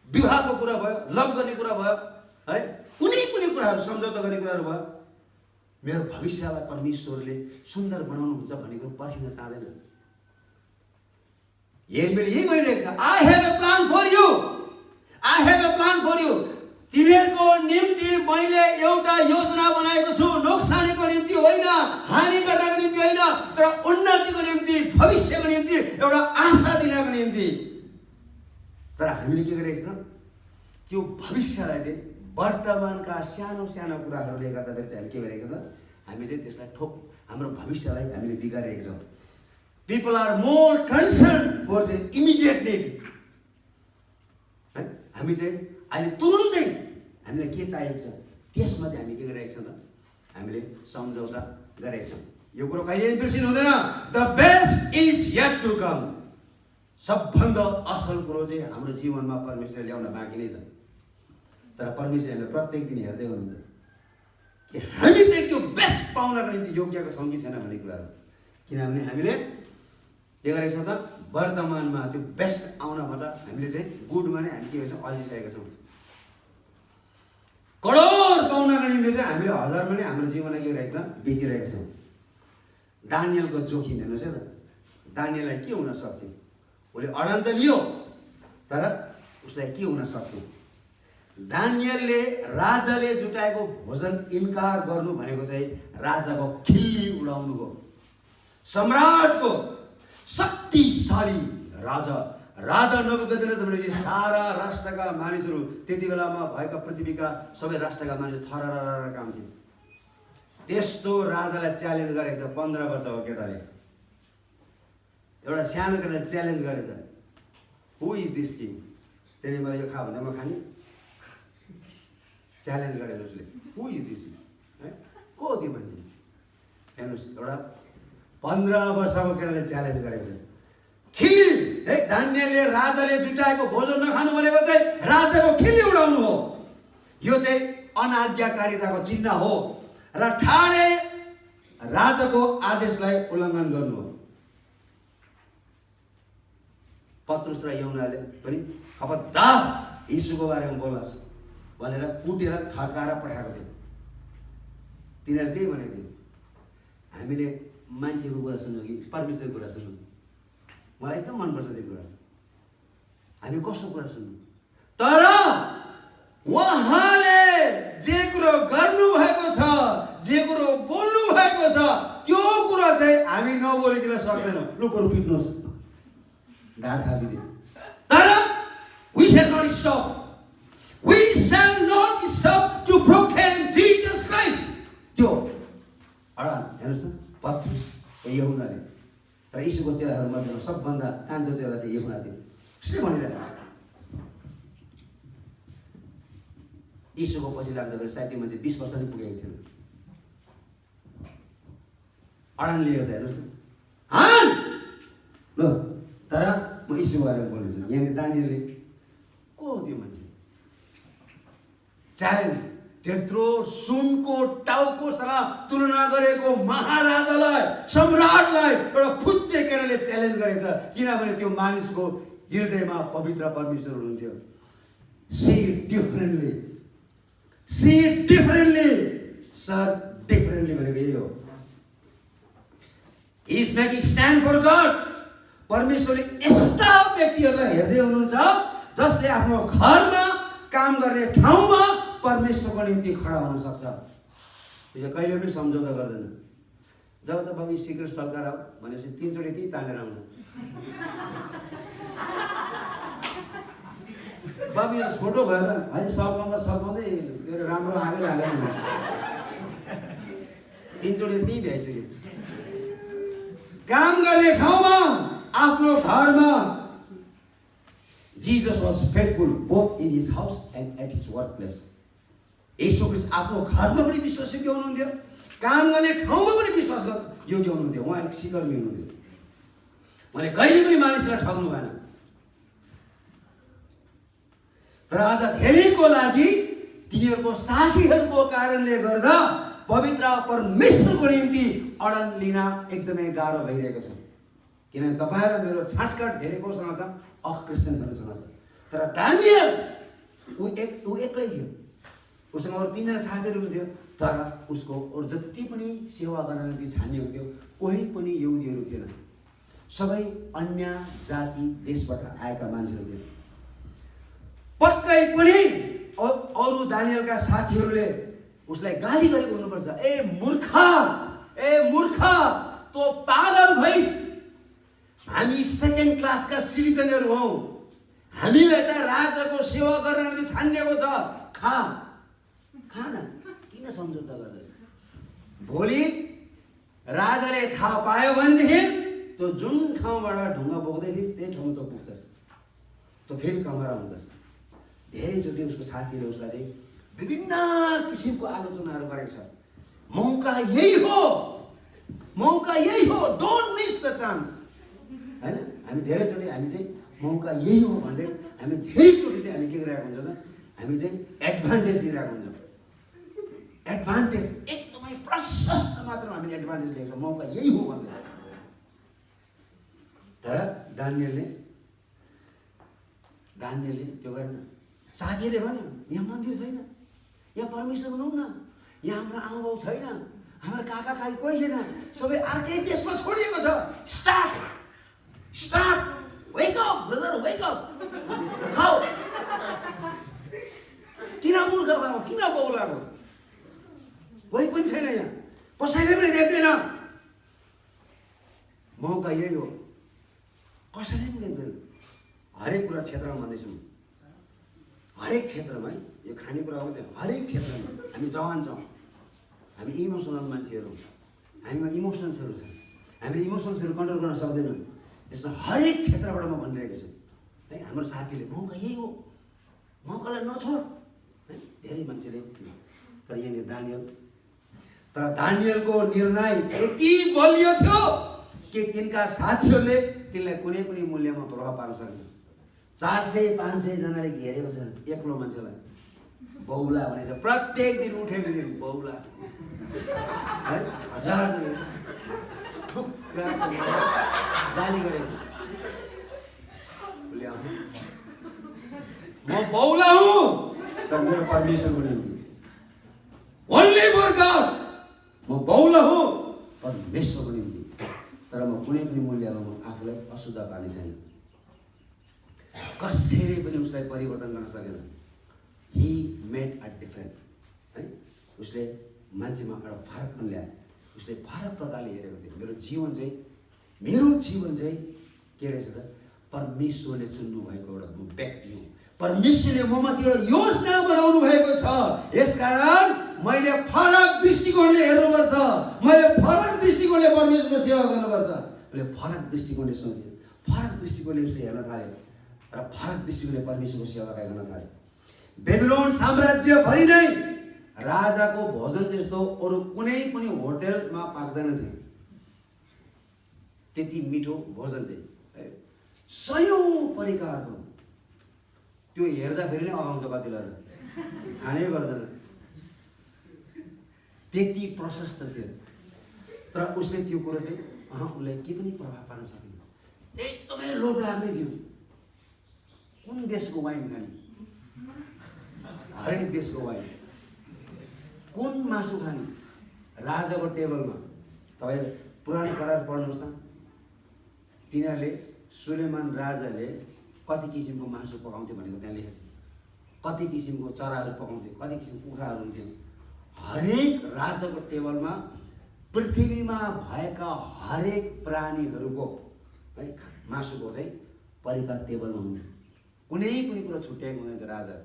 विवाहको कुरा भयो, लभ गर्ने कुरा भयो, है? कुनै कुराहरू सम्झौता गर्ने कुराहरू भयो. मेरो भविष्यलाई परमेश्वरले सुन्दर बनाउनुहुन्छ भन्ने कुरो पर्खिन चाहदैन. यही भनिरहेको छ. I have a plan for you. I have a plan for you. तिमीहरूको निम्ति मैले एउटा योजना बनाएको छु. नोक्सानीको निम्ति होइन, हानि गर्नको निम्ति होइन, तर उन्नतिको निम्ति, भविष्यको निम्ति, एउटा आशा दिनको निम्ति. तर हामीले के गरेको छौँ? त्यो भविष्यलाई चाहिँ वर्तमानका सानो सानो कुराहरूले गर्दाखेरि चाहिँ हामी के गरेको छौँ त? हामी चाहिँ त्यसलाई हाम्रो भविष्यलाई हामीले बिगारेको छौँ. People are more concerned for their immediate need. है? हामी चाहिँ अहिले तुरुन्तै हामीलाई के चाहिएको छ त्यसमा चाहिँ हामी के गरिरहेको छौँ त? हामीले सम्झौता गरेका छौँ. यो कुरो कहिले पनि बिर्सिनु हुँदैन. The best is yet to come. सबभन्दा असल कुरो चाहिँ हाम्रो जीवनमा परमेश्वरले ल्याउन बाँकी नै छ. तर परमेश्वरले प्रत्येक दिन हेर्दै हुनुहुन्छ कि हामी चाहिँ त्यो बेस्ट पाउनको निम्ति योग्यको छौँ कि छैन भन्ने कुराहरू. किनभने हामीले के गरेको छौँ त? वर्तमानमा त्यो बेस्ट आउनभन्दा हामीले चाहिँ गुडमा नै हामी के गर्छौँ? अल्झिसकेका छौँ. करोड पाउनको निम्ति चाहिँ हामीले हजारमा नै हाम्रो जीवनलाई के गरेको छ? बेचिरहेका छौँ. दानियलको जोखिम हेर्नुहोस् है त. दानियललाई के हुन सक्थ्यो? उसले अडान त लियो, तर उसलाई के हुन सक्थ्यो? दानियलले राजाले जुटाएको भोजन इन्कार गर्नु भनेको चाहिँ राजाको खिल्ली उडाउनु हो. सम्राटको शक्तिशाली राजा नबुकदनेस्सर भनेपछि सारा राष्ट्रका मानिसहरू, त्यति बेलामा भएका पृथ्वीका सबै राष्ट्रका मानिस थररर काम थिए. त्यस्तो राजालाई च्यालेन्ज गरेको छ 15 वर्षको केटाले. एउटा सानो केटाले च्यालेन्ज गरेछ. हु इज दिस किङ? त्यसले मलाई यो खा भन्दा म खाने. च्यालेन्ज गरेर उसले हु इज दिस किङ? है, को हो त्यो मान्छे? हेर्नुहोस्, एउटा 15 वर्षको केटाले च्यालेन्ज गरेको छ. खिल्ली है, दानियलले राजाले जुटाएको भोजन नखानु भनेको चाहिँ राजाको खिल्ली उडाउनु हो. यो चाहिँ अनाज्ञाकारिताको चिन्ह हो र ठाडै राजाको आदेशलाई उल्लङ्घन गर्नु हो. पत्रुस र यूहन्नाले पनि खबरदार यीशुको बारेमा बोल्नुहोस् भनेर कुटेर थर्काएर पठाएको थियो. तिनीहरूले त्यही भनेको थियो, हामीले मान्छेको कुरा सुन्नु कि परमेश्वरको कुरा सुन्नु? मलाई एकदम मनपर्छ त्यो कुरा. हामी कसको कुरा सुन्नु? तर उहाँले जे कुरो गर्नुभएको छ, जे कुरो बोल्नु भएको छ, त्यो कुरा चाहिँ हामी नबोलिकन सक्दैनौँ. लुकहरू पिट्नुहोस्, ढाड थापिदियो. तर we shall not stop. We shall not stop to proclaim Jesus Christ. त्यो अडान हेर्नुहोस् त, पत्रुस यूहन्नाले र यीशुको चेलाहरूमध्येमा सबभन्दा कान्छो चेला चाहिँ यूहन्ना थियो. उसले भनिरहेको छ, यीशुको पछि लाग्दाखेरि सायद त्यो मान्छे 20 वर्ष नै पुगेको थियो. अडान लिएको छ. हेर्नुहोस् न, हान ल. तर म यीशुको बारेमा बोल्दैछु. यहाँ दानियलले को हो त्यो मान्छे? च्यालेन्ज. त्यत्रो सुनको टाउकोसँग तुलना गरेको महाराजालाई, सम्राटलाई एउटा फुच्चे केटाले च्यालेन्ज गरेछ. किनभने त्यो मानिसको हृदयमा पवित्र परमेश्वर हुनुहुन्थ्यो. See it differently. See it differently. Sir, differently भनेको यही हो. He is making stand for God. परमेश्वरले यस्ता व्यक्तिहरूलाई हेर्दै हुनुहुन्छ जसले आफ्नो घरमा, काम गर्ने ठाउँमा परमेश्वरको निम्ति खडा हुन सक्छ. यो कहिले पनि सम्झौता गर्दैन. जब त बाबु सिक्रेट सरकार हो भनेपछि 3 चोटि त्यही तानेर आउनु. बाबु यो छोटो भयो त, होइन सघाउँदै मेरो राम्रो आगै लाग्यो. 3 चोटि त्यही भ्याइसक्यो. काम गर्ने ठाउँमा, आफ्नो घरमा. Jesus was faithful both in his house and at his workplace. यीशु ख्रीष्ट आफ्नो घरमा पनि विश्वासयोग्य हुनुहुन्थ्यो, काम गर्ने ठाउँमा पनि विश्वास योग्य हुनुहुन्थ्यो. उहाँ एक सिकर्मी हुनुहुन्थ्यो. उहाँले कहिले पनि मानिसलाई ठग्नु भएन. तर आज धेरैको लागि तिनीहरूको साथीहरूको कारणले गर्दा पवित्र परमेश्वरको निम्ति अडन लिन एकदमै गाह्रो भइरहेको छ। किनभने तपाईँ र मेरो छाटकाट धेरै कोसँग छ, अक्रिस्चियनहरूसँग छ। तर दानियल ऊ एक्लै थियो। उसँग अरू 3 जना साथीहरू पनि थियो, तर उसको अरू जति पनि सेवा गर्न निम्ति छानिएको थियो कोही पनि यहुदीहरू थिएन, सबै अन्य जाति देशबाट आएका मान्छेहरू थिए। पक्कै पनि अरू दानियलका साथीहरूले उसलाई गाली गरेको हुनुपर्छ, ए मूर्ख तँ पागल भइस, हामी सेकेन्ड क्लासका सिटिजनहरू हौ, हामीलाई त राजाको सेवा गर्न निम्ति छानिएको छ, खान किन सम्झौता गर्दैछ? भोलि राजाले थाहा पायो भनेदेखि त्यो जुन ठाउँबाट ढुङ्गा बोक्दै थिइस् त्यही ठाउँमा त पुग्छस्, त फेरि कमरा हुन्छस्। धेरैचोटि उसको साथीले उसलाई चाहिँ विभिन्न किसिमको आलोचनाहरू गरेको छ। मौका यही हो, डोन्ट मिस द चान्स। हैन, हामी धेरैचोटि हामी चाहिँ मौका यही हो भन्दै हामी धेरैचोटि चाहिँ हामी के गरिरहेको हुन्छ त, हामी चाहिँ एडभान्टेज लिइरहेको हुन्छौँ। एडभान्टेज एकदमै प्रशस्त मात्रामा हामीले एडभान्टेज लिएको छ, मौका यही हो भन्दै। तर दानियलले त्यो गरेन। साथीले भन्यो, यहाँ मन्दिर छैन, यहाँ परमेश्वर बनाउँ न, यहाँ हाम्रो आमाबाउ छैन, हाम्रो काका काकी कोही छैन, सबै अर्कै देशमा छोडिएको छ। Start wake up brother, wake up. How किन मूर्ख भएको, किन बौलाको? कोही पनि छैन यहाँ, कसैले पनि देख्दैन। मौका यही हो, कसैले पनि देख्दैन। हरेक कुरा क्षेत्रमा भन्दैछु, हरेक क्षेत्रमा है, यो खानेकुरा हो त्यो, हरेक क्षेत्रमा हामी जवान छौँ, हामी इमोसनल मान्छेहरू, हामीमा इमोसन्सहरू छ, हामीले इमोसन्सहरू कन्ट्रोल गर्न सक्दैनौँ। यसमा हरेक क्षेत्रबाट म भनिरहेको छु है। हाम्रो साथीले मौका यही हो, मौकालाई नछोड है, धेरै मान्छेले। तर यहाँनिर दानियलको निर्णय यति बलियो थियो कि तिनका साथीहरूले तिनलाई कुनै पनि मूल्यमा प्रभाव पार्न सक्दैन। 400-500 जनाले घेरेको छ एक्लो मान्छेलाई, बौला भनेछ। प्रत्येक दिन उठेको दिन बौला है, 1000 गाली गरेछ। म बौला हुँ तर मेरो परमेश्वरको निम्ति, ओन्ली फर गॉड। म बौला हुँ परमेश्वरको निम्ति, तर म कुनै पनि मूल्यमा म आफूलाई अशुद्ध पार्ने छैन। कसैले पनि उसलाई परिवर्तन गर्न सकेन। हि मेड अ डिफरेन्ट है। उसले मान्छेमा एउटा फरक पनि ल्यायो। उसले फरक प्रकारले हेरेको थियो। मेरो जीवन चाहिँ के रहेछ त, परमेश्वरले चुन्नु भएको एउटा व्यक्ति हो। परमेश्वरले ममाथि एउटा योजना बनाउनु भएको छ। यसकारण मैले फरक दृष्टिकोणले हेर्नुपर्छ, मैले फरक दृष्टिकोणले परमेश्वरको सेवा गर्नुपर्छ। उसले फरक दृष्टिकोणले सोच्यो, फरक दृष्टिकोणले उसले हेर्न थाल्यो र फरक दृष्टिकोणले परमेश्वरको सेवा गर्न थाल्यो। बेबिलोन साम्राज्यभरि नै राजाको भोजन जस्तो अरू कुनै पनि होटलमा पाक्दैन थियो। त्यति मिठो भोजन चाहिँ सयौं परिकारको, त्यो हेर्दाखेरि नै अगाउँछ कतिलाई, खानै गर्दैन, त्यति प्रशस्त थियो। तर उसले त्यो कुरो चाहिँ उसलाई के पनि प्रभाव पार्न सकेन। एकदमै लोभ लाग्ने थियो। कुन देशको वाइन खाने, हरेक देशको वाइन, कुन मासु खाने, राजाको टेबलमा। तपाईँ पुरानो करार पढ्नुहोस् न, तिनीहरूले सुलेमान राजाले कति किसिमको मासु पकाउँथ्यो भनेको त्यहाँ लेखेको छ। कति किसिमको चराहरू पकाउँथ्यो, कति किसिमको कुखुराहरू हुन्थ्यो। हरेक राजाको टेबलमा पृथ्वीमा भएका हरेक प्राणीहरूको है मासुको चाहिँ परिकार टेबलमा हुन्थ्यो। कुनै पनि कुरा छुट्याएको हुँदैन थियो राजा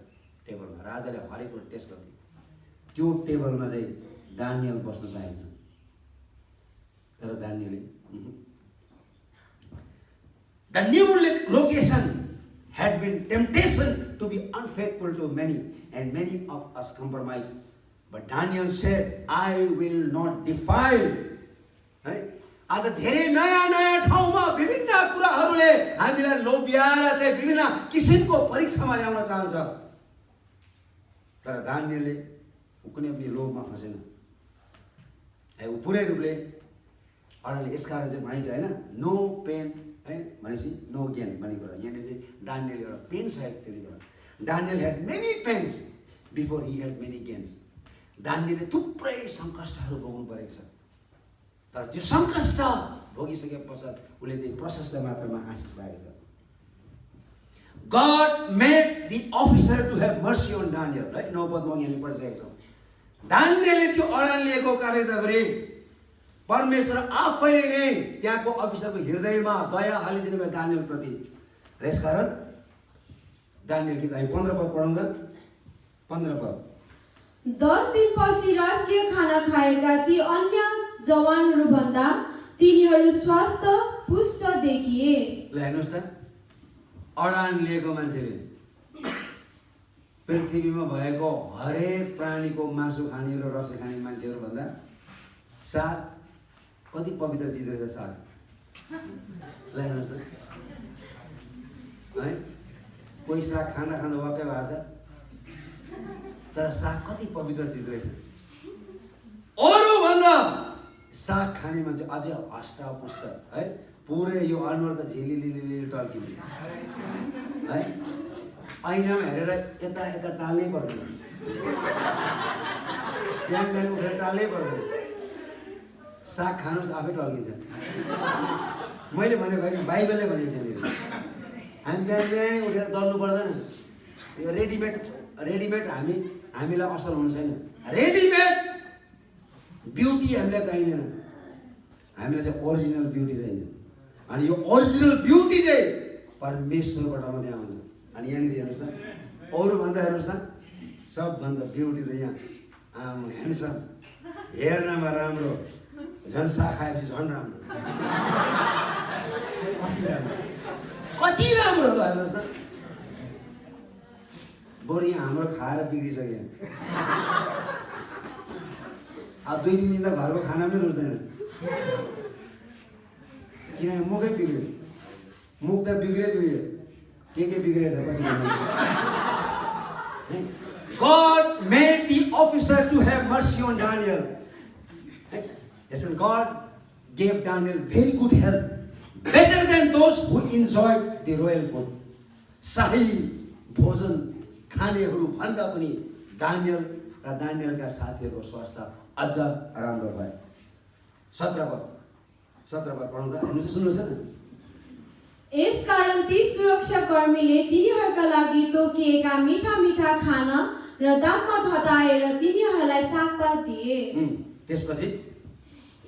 टेबलमा। राजाले हरेक कुरा टेस्ट गर्थ्यो। त्यो टेबलमा चाहिँ दानियल बस्न पाएको छ। तर दानियलले the new location had been temptation to be unfaithful to many, and many of us compromised. But Daniel said, I will not defile. है, आज धेरै नयाँ ठाउँमा विभिन्न कुराहरूले हामीलाई लोभ्याएर चाहिँ विभिन्न किसिमको परीक्षामा ल्याउन चाहन्छ। तर दानियलले कुनै पनि लोभमा फसेन। है ऊ पुरै रूपले अडानले यसकारण चाहिँ भनिन्छ हैन नो पेन है भनेपछि नो गेन भन्ने कुरा यहाँनिर चाहिँ डानियल एउटा पेन सहेको त्यति बेला Daniel had many pains before he had many gains दानियलले थुप्रै सङ्कष्टहरू भोग्नु परेको छ तर त्यो सङ्कष्ट भोगिसके पश्चात उसले चाहिँ प्रशस्त मात्रामा आशिष पाएको छ God made the officer to have mercy on Daniel, right? 9 पदमा यहाँले पढिसकेको छौँ दानियलले त्यो अडान लिएको कारणले गर्दाखेरि परमेश्वर आफैले नै त्यहाँको अफिसरको हृदयमा दया हालिदिनु भयो दानियल प्रति र यसकारण दानियल गीत हामी 15 पद पढौँ त 15 पद 10 दिनपछि राजकीय खाना खाएका ती अन्य जवानहरू भन्दा तिनीहरू स्वस्थ पुष्ट देखिए। ल हेर्नुहोस् त अडान लिएको मान्छेले पृथ्वीमा भएको हरेक प्राणीको मासु खाने र रक्सी खाने मान्छेहरू भन्दा साग कति पवित्र चिज रहेछ साग ल हेर्नुहोस् त है कोही साग खाँदा खाँदा वाक्कै भएको छ तर साग कति पवित्र चिज रहेछ अरू भन्दा साग खाने मान्छे अझै हष्टपुष्ट है पुरै यो अनुहार त झिलिलिलिलि टल्किने है ऐनामा हेरेर यता यता टाल्नै पर्दैन बिहान बिहान उठेर टाल्नै पर्दैन साग खानुहोस् आफै टल्किन्छ मैले भनेको होइन बाइबलले भनेको छ मेरो हामी बिहान बिहान उठेर दल्नु पर्दैन यो रेडिमेड हामीलाई असल हुनु छैन रेडिमेड ब्युटी हामीलाई चाहिँदैन हामीलाई चाहिँ ओरिजिनल ब्युटी चाहिन्छ अनि यो ओरिजिनल ब्युटी चाहिँ परमेश्वरबाट मात्रै आउँछ अनि यहाँनिर हेर्नुहोस् त अरू भन्दा हेर्नुहोस् त सबभन्दा ब्युटी त यहाँ ह्यान्डसम हेर्नमा राम्रो झन् साग खाएपछि झन् राम्रो कति राम्रो ल हेर्नुहोस् त बरु यहाँ हाम्रो खाएर बिग्रिसक्यो अब 2 दिन त घरको खाना पनि रुच्दैन किनभने मुखै बिग्रियो मुख त बिग्रियो के बिग्रेछ पछि God made the officer to have mercy on Daniel. Yes, and God gave Daniel very good health, better than those who enjoyed the royal food. शाही भोजन खानेहरू भन्दा पनि दानियल र दानियलका साथीहरूको स्वास्थ्य अझ राम्रो भयो 17 पद पढ्नु त हेर्नुहोस् सुन्नुहोस् न यसकारण ती सुरक्षाकर्मीले तिनीहरूका लागि तोकिएका मिठा मिठा खाना र दागमा थताएर तिनीहरूलाई सागपात दिए। त्यसपछि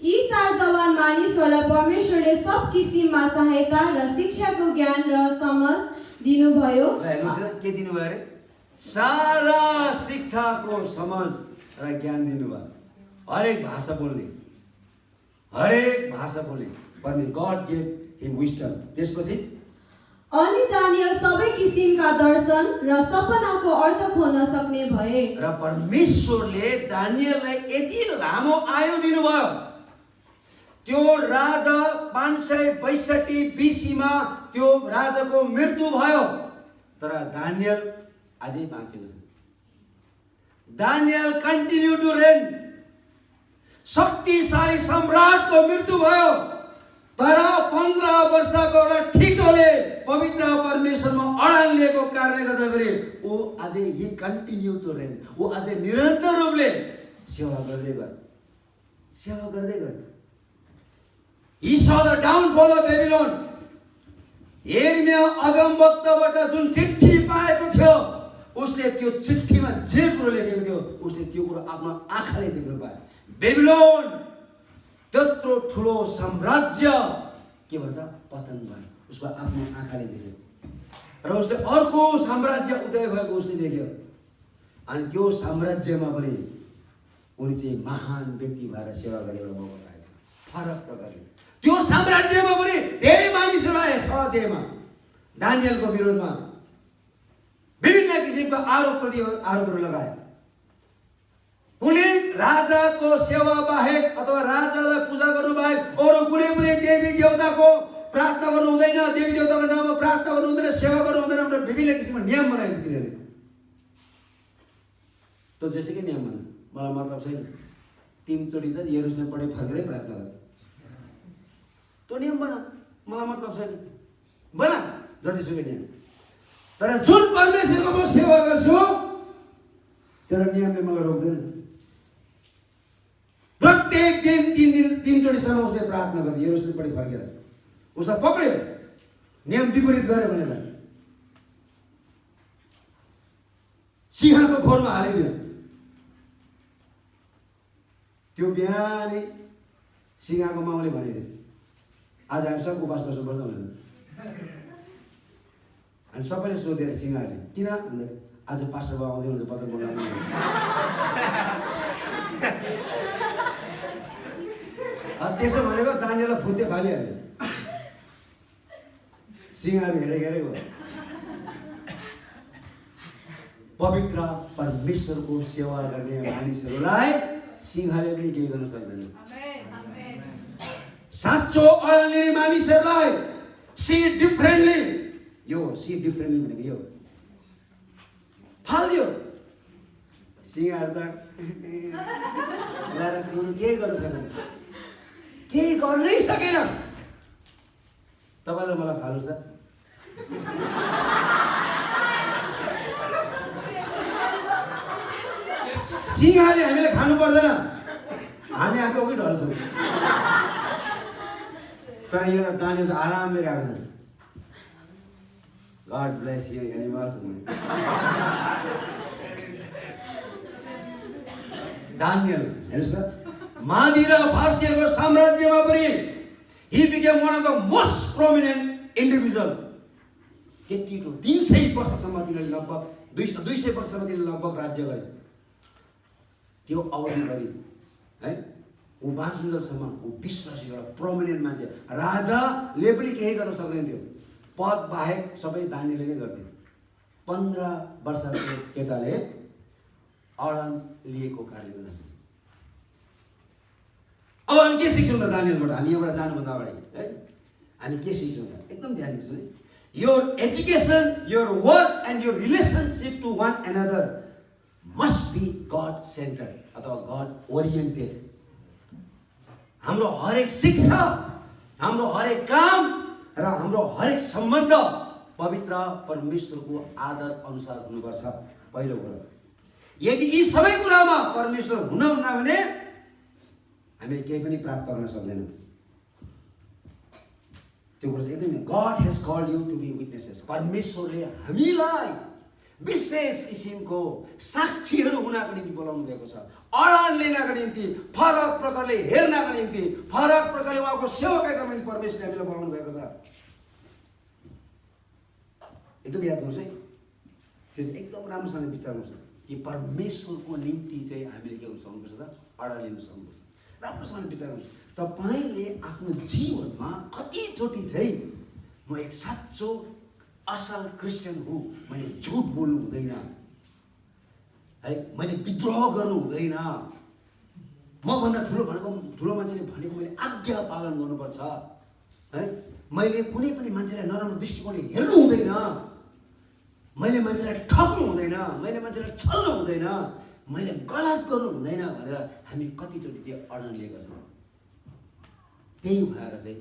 यी 4 जवान मानिसहरूलाई परमेश्वरले सब किसिममा सहायता र शिक्षाको ज्ञान र समझ दिनुभयो। हेर्नुहोस् न के दिनुभयो अरे सारा शिक्षाको समझ र ज्ञान दिनुभयो हरेक भाषा बोल्ने परमेश्वर गॉड गेव हिम विस्डम त्यसपछि अनि दानियल सबै किसिमका दर्शन र सपनाको अर्थ खोल्न सक्ने भए र परमेश्वरले दानियललाई यति लामो आयु दिनुभयो त्यो राजा 562 BC मा त्यो राजाको मृत्यु भयो तर दानियल अझै बाँचेको छ दानियल कन्टिन्यू टु रेन शक्तिशाली सम्राटको मृत्यु भयो तर 15 वर्षको एउटा ठिटोले पवित्र परमेश्वरमा अडान लिएको कारणले गर्दाखेरि ऊ अझै हि कन्टिन्यू टु रेन ऊ अझै निरन्तर रूपले सेवा गर्दै गयो He saw the downfall of Babylon. यिर्मया अगमवक्ताबाट जुन चिठी पाएको थियो उसले त्यो चिठीमा जे कुरो लेखेको थियो उसले त्यो कुरो आफ्नो आँखाले देख्न पायो बेबिलोन त्यत्रो ठुलो साम्राज्य के भन्दा पतन भयो उसको आफ्नो आँखाले देख्यो र उसले अर्को साम्राज्य उदय भएको उसले देख्यो अनि त्यो साम्राज्यमा पनि उनी चाहिँ महान व्यक्ति भएर सेवा गर्ने एउटा मौका पाएको फरक प्रकारले त्यो साम्राज्यमा पनि धेरै मानिसहरू आए 6 अध्यायमा दानियलको विरोधमा विभिन्न किसिमका आरोपहरू लगाए कुनै राजाको सेवा बाहेक अथवा राजालाई पूजा गर्नु बाहेक अरू कुनै पनि देवी देवताको प्रार्थना गर्नु हुँदैन देवी देवताको नाममा प्रार्थना गर्नु हुँदैन सेवा गर्नु हुँदैन भनेर विभिन्न किसिमका नियम बनाइदिए तिनीहरूले त जेसुकै नियम बना मलाई मतलब छैन 3 चोटि त यरुशलेमबाटै फर्केरै प्रार्थना गर। त्यो नियम बना, मलाई मतलब छैन, बना जतिसुकै नियम। तर जुन परमेश्वरको म सेवा गर्छु तेरो नियमले मलाई रोक्दैन। प्रत्येक दिन 3 चोटिसम्म उसले प्रार्थना गर्यो यरुशलेमबाटै फर्केर। उसलाई पक्रियो नियम विपरीत गर्यो भनेर, सिंहको खोरमा हालिदियो। त्यो बिहानै सिंहको माउले भनिदियो आज हामी सब उपास बस्नुपर्छ भनेर। अनि सबैले सोधेर सिंहले किन भन्दाखेरि आज पास्टर बाबु आउँदै हुन्छ वचन बोलाउनु। त्यसो भनेको दानिएललाई फुत्ते फालिहाल्यो। सिंहहरू हेरेको हो। पवित्र परमेश्वरको सेवा गर्ने मानिसहरूलाई सिंहले पनि केही गर्न सक्दैन। साँचो अडल लिने मानिसहरूलाई सी डिफरेन्टली, यो सी डिफरेन्टली भनेको यो फालिदियो। सिंहहरू त केही गर्न सक्दैन, केही गर्नै सकेन। तपाईँले मलाई फाल्नुहोस् त। सिंहले हामीले खानु पर्दैन, हामी आफै अघि ढल्छौँ। तर यो दानिएल त आरामले गएको छ। God bless you animals. Daniel हेर्नुहोस् त, मादी र फारसीहरूको साम्राज्यमा पनि he became one of the most prominent individual। त्यति 300 वर्षसम्म तिनीहरूले लगभग 200 वर्षसम्म तिनीहरूले लगभग राज्य गरे। त्यो अवधिभरि है ऊ बाँच्नुन्जेलसम्म ऊ विश्वासी एउटा प्रोमिनेन्ट मान्छे। राजाले पनि केही गर्न सक्दैन थियो, पद बाहेक सबै दानिएलले नै गर्थ्यो। 15 वर्षको केटाले अडन लिएको कारणले गर्दा। अब हामी के सिक्छौँ त दानिएलबाट? हामी यहाँबाट जानुभन्दा अगाडि है हामी के सिक्छौँ त? एकदम ध्यान दिनुहोस् है। Your education, your work and your relationship to one another must be God centered अथवा गड ओरिएन्टेड। हाम्रो हरेक शिक्षा, हाम्रो हरेक काम र हाम्रो हरेक सम्बन्ध पवित्र परमेश्वरको आदर अनुसार हुनुपर्छ। पहिलो कुरा, यदि यी सबै कुरामा परमेश्वर हुनुहुन्न भने हामीले केही पनि प्राप्त गर्न सक्दैनौँ। त्यो कुरा चाहिँ एकदमै God has called you to be witnesses. परमेश्वरले हामीलाई विशेष किसिमको साक्षीहरू हुनको निम्ति बोलाउनु भएको छ। अडान लिनको निम्ति, फरक प्रकारले हेर्नको निम्ति, फरक प्रकारले उहाँको सेवा गर्नको निम्ति परमेश्वरले हामीलाई बोलाउनु भएको छ। एकदम याद गर्नुहोस् है, त्यो चाहिँ एकदम राम्रोसँग विचार्नुपर्छ कि परमेश्वरको निम्ति चाहिँ हामीले के गर्नु सक्नुपर्छ त? अडान लिनु सक्नुपर्छ। राम्रोसँग विचार्नुहोस्। तपाईँले आफ्नो जीवनमा कतिचोटि चाहिँ म एक साँचो असल क्रिस्चियन हो, मैले झुट बोल्नु हुँदैन है, मैले विद्रोह गर्नु हुँदैन, मभन्दा ठुलो मान्छेले भनेको मैले आज्ञा पालन गर्नुपर्छ है, मैले कुनै पनि मान्छेलाई नराम्रो दृष्टिकोणले हेर्नु हुँदैन, मैले मान्छेलाई ठग्नु हुँदैन, मैले मान्छेलाई छल्नु हुँदैन, मैले गलत गर्नु हुँदैन भनेर हामी कतिचोटि चाहिँ अडान लिएका छौँ। त्यही भएर चाहिँ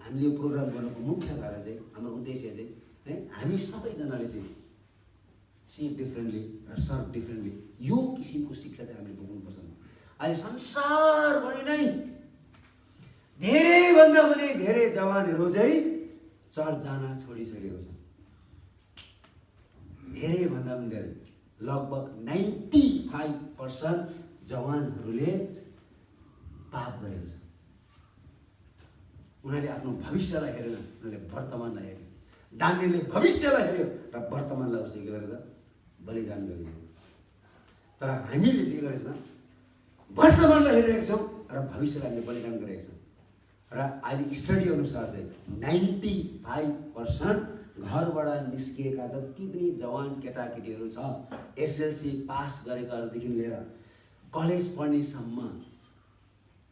हामीले यो प्रोग्राम गर्नुको मुख्य कारण चाहिँ हाम्रो उद्देश्य चाहिँ है हामी सबैजनाले चाहिँ सी डिफ्रेन्टली र सर्भ डिफ्रेन्टली यो किसिमको शिक्षा चाहिँ हामीले बोक्नुपर्छ। अहिले संसारभरि नै धेरैभन्दा पनि धेरै जवानहरू चाहिँ चर्च जान छोडिसकेको छ। धेरैभन्दा पनि धेरै, लगभग 95% जवानहरूले पाप गरेको छ। उनीहरूले आफ्नो भविष्यलाई हेरेन, उनीहरूले वर्तमानलाई हेरे। दानिएलले भविष्यलाई हेऱ्यो र वर्तमानलाई उसले के गरेर बलिदान गरियो। तर हामीले चाहिँ के गरेको छ, वर्तमानलाई हेरिरहेको छौँ र भविष्यलाई हामीले बलिदान गरिरहेको छौँ। र अहिले स्टडी अनुसार चाहिँ 95% घरबाट निस्किएका जति पनि जवान केटाकेटीहरू छ, एसएलसी पास गरेकाहरूदेखि लिएर कलेज पढ्नेसम्म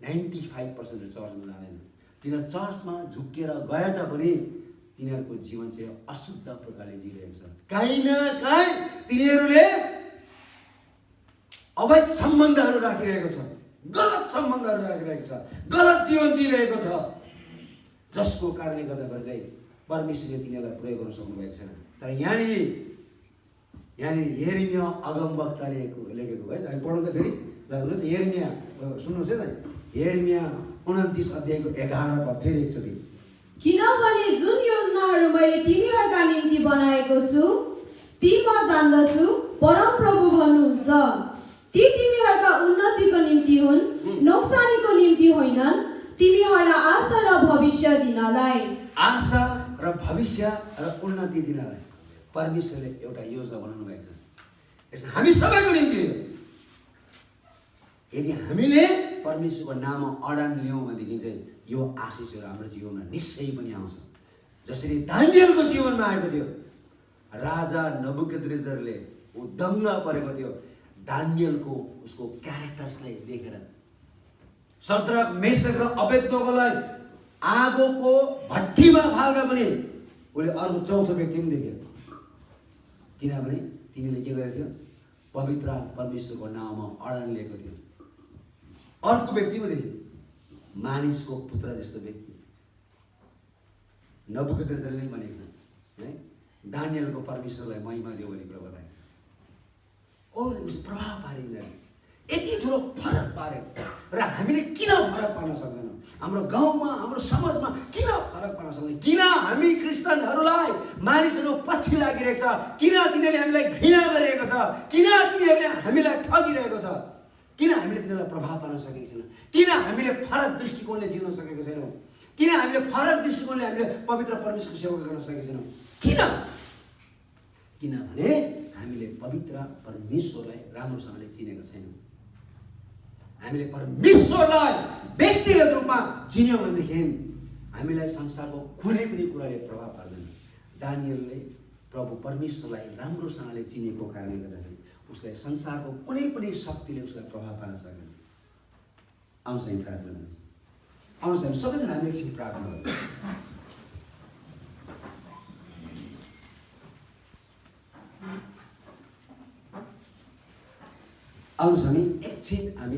95% चर्चमा जाँदैन। तिनीहरू चर्चमा झुक्किएर गए तापनि तिनीहरूको जीवन चाहिँ अशुद्ध प्रकारले जिइरहेको छ। काहीँ न काहीँ तिनीहरूले अवैध सम्बन्धहरू राखिरहेको छ। गलत सम्बन्धहरू राखिरहेको छ, गलत जीवन जिइरहेको छ, जसको कारणले गर्दाखेरि चाहिँ परमेश्वरले तिनीहरूलाई प्रयोग गर्न सक्नुभएको छैन। तर यहाँनिर यिर्मया अगमवक्ताले लेखेको है, हामी पढौँ त फेरि र हेर्नुहोस् यिर्मया, सुन्नुहोस् है त, यिर्मया 29 अध्यायको 11 पद फेरि एकचोटि। किनभने जुन योजनाहरू मैले तिमीहरूका निम्ति बनाएको छु ती म जान्दछु, परमप्रभु भन्नुहुन्छ, ती तिमीहरूका उन्नतिको निम्ति हुन्, नोक्सानीको निम्ति होइनन्, तिमीहरूलाई आशा र भविष्य दिनलाई। आशा र भविष्य र उन्नति दिनलाई परमेश्वरले एउटा योजना बनाउनु भएको छ। यसमा हामी सबैको निम्ति हो। यदि हामीले परमेश्वरको नाममा अडान लियौँ भनेदेखि चाहिँ यो आशिषहरू हाम्रो जीवनमा निश्चय पनि आउँछ। जसरी दानियलको जीवनमा आएको थियो, राजा नबुकदनेस्जरले ऊ दङ्ग परेको थियो दानियलको उसको क्यारेक्टर्सलाई देखेर। शद्रक, मेशक र अबेदनगोलाई आगोको भट्टीमा फाल्दा पनि उसले अर्को चौथो व्यक्ति पनि देख्यो, किनभने तिनीले के गरेको थियो, पवित्र परमेश्वरको नाममा अडान लिएको थियो। अर्को व्यक्ति पो देख्यो, मानिसको पुत्र जस्तो व्यक्ति नबुकदनेस्जरले नै भनेको छ है, दानियलको परमेश्वरलाई महिमा दियो भन्ने कुरा बताएको छ। उसले प्रभाव पारिँदैन, यति ठुलो फरक पार्यो। र हामीले किन फरक पार्न सक्दैनौँ? हाम्रो गाउँमा, हाम्रो समाजमा किन फरक पार्न सक्दैन? किन हामी क्रिस्चियनहरूलाई मानिसहरू पछि लागिरहेको छ? किन तिनीहरूले हामीलाई घृणा गरिरहेको छ? किन तिनीहरूले हामीलाई ठगिरहेको छ? किन हामीले तिनीहरूलाई प्रभाव पार्न सकेको छैन? किन हामीले फरक दृष्टिकोणले जिउन सकेको छैनौँ? किन हामीले फरक दृष्टिकोणले हामीले पवित्र परमेश्वरको सेवा गर्न सकेको छैनौँ? किन? किनभने हामीले पवित्र परमेश्वरलाई राम्रोसँगले चिनेको छैनौँ। हामीले परमेश्वरलाई व्यक्तिगत रूपमा चिन्यौँ भनेदेखि हामीलाई संसारको कुनै पनि कुराले प्रभाव पार्दैन। दानियलले प्रभु परमेश्वरलाई राम्रोसँगले चिनेको कारणले गर्दाखेरि उसलाई संसारको कुनै पनि शक्तिले उसलाई प्रभाव पार्न सकेन। आउँछ हामी प्रार्थना गर्छ, आउँछ हामी सबैजना हामी एकछिन प्रार्थना गर्छौँ। आउनुहोस् हामी एकछिन हामी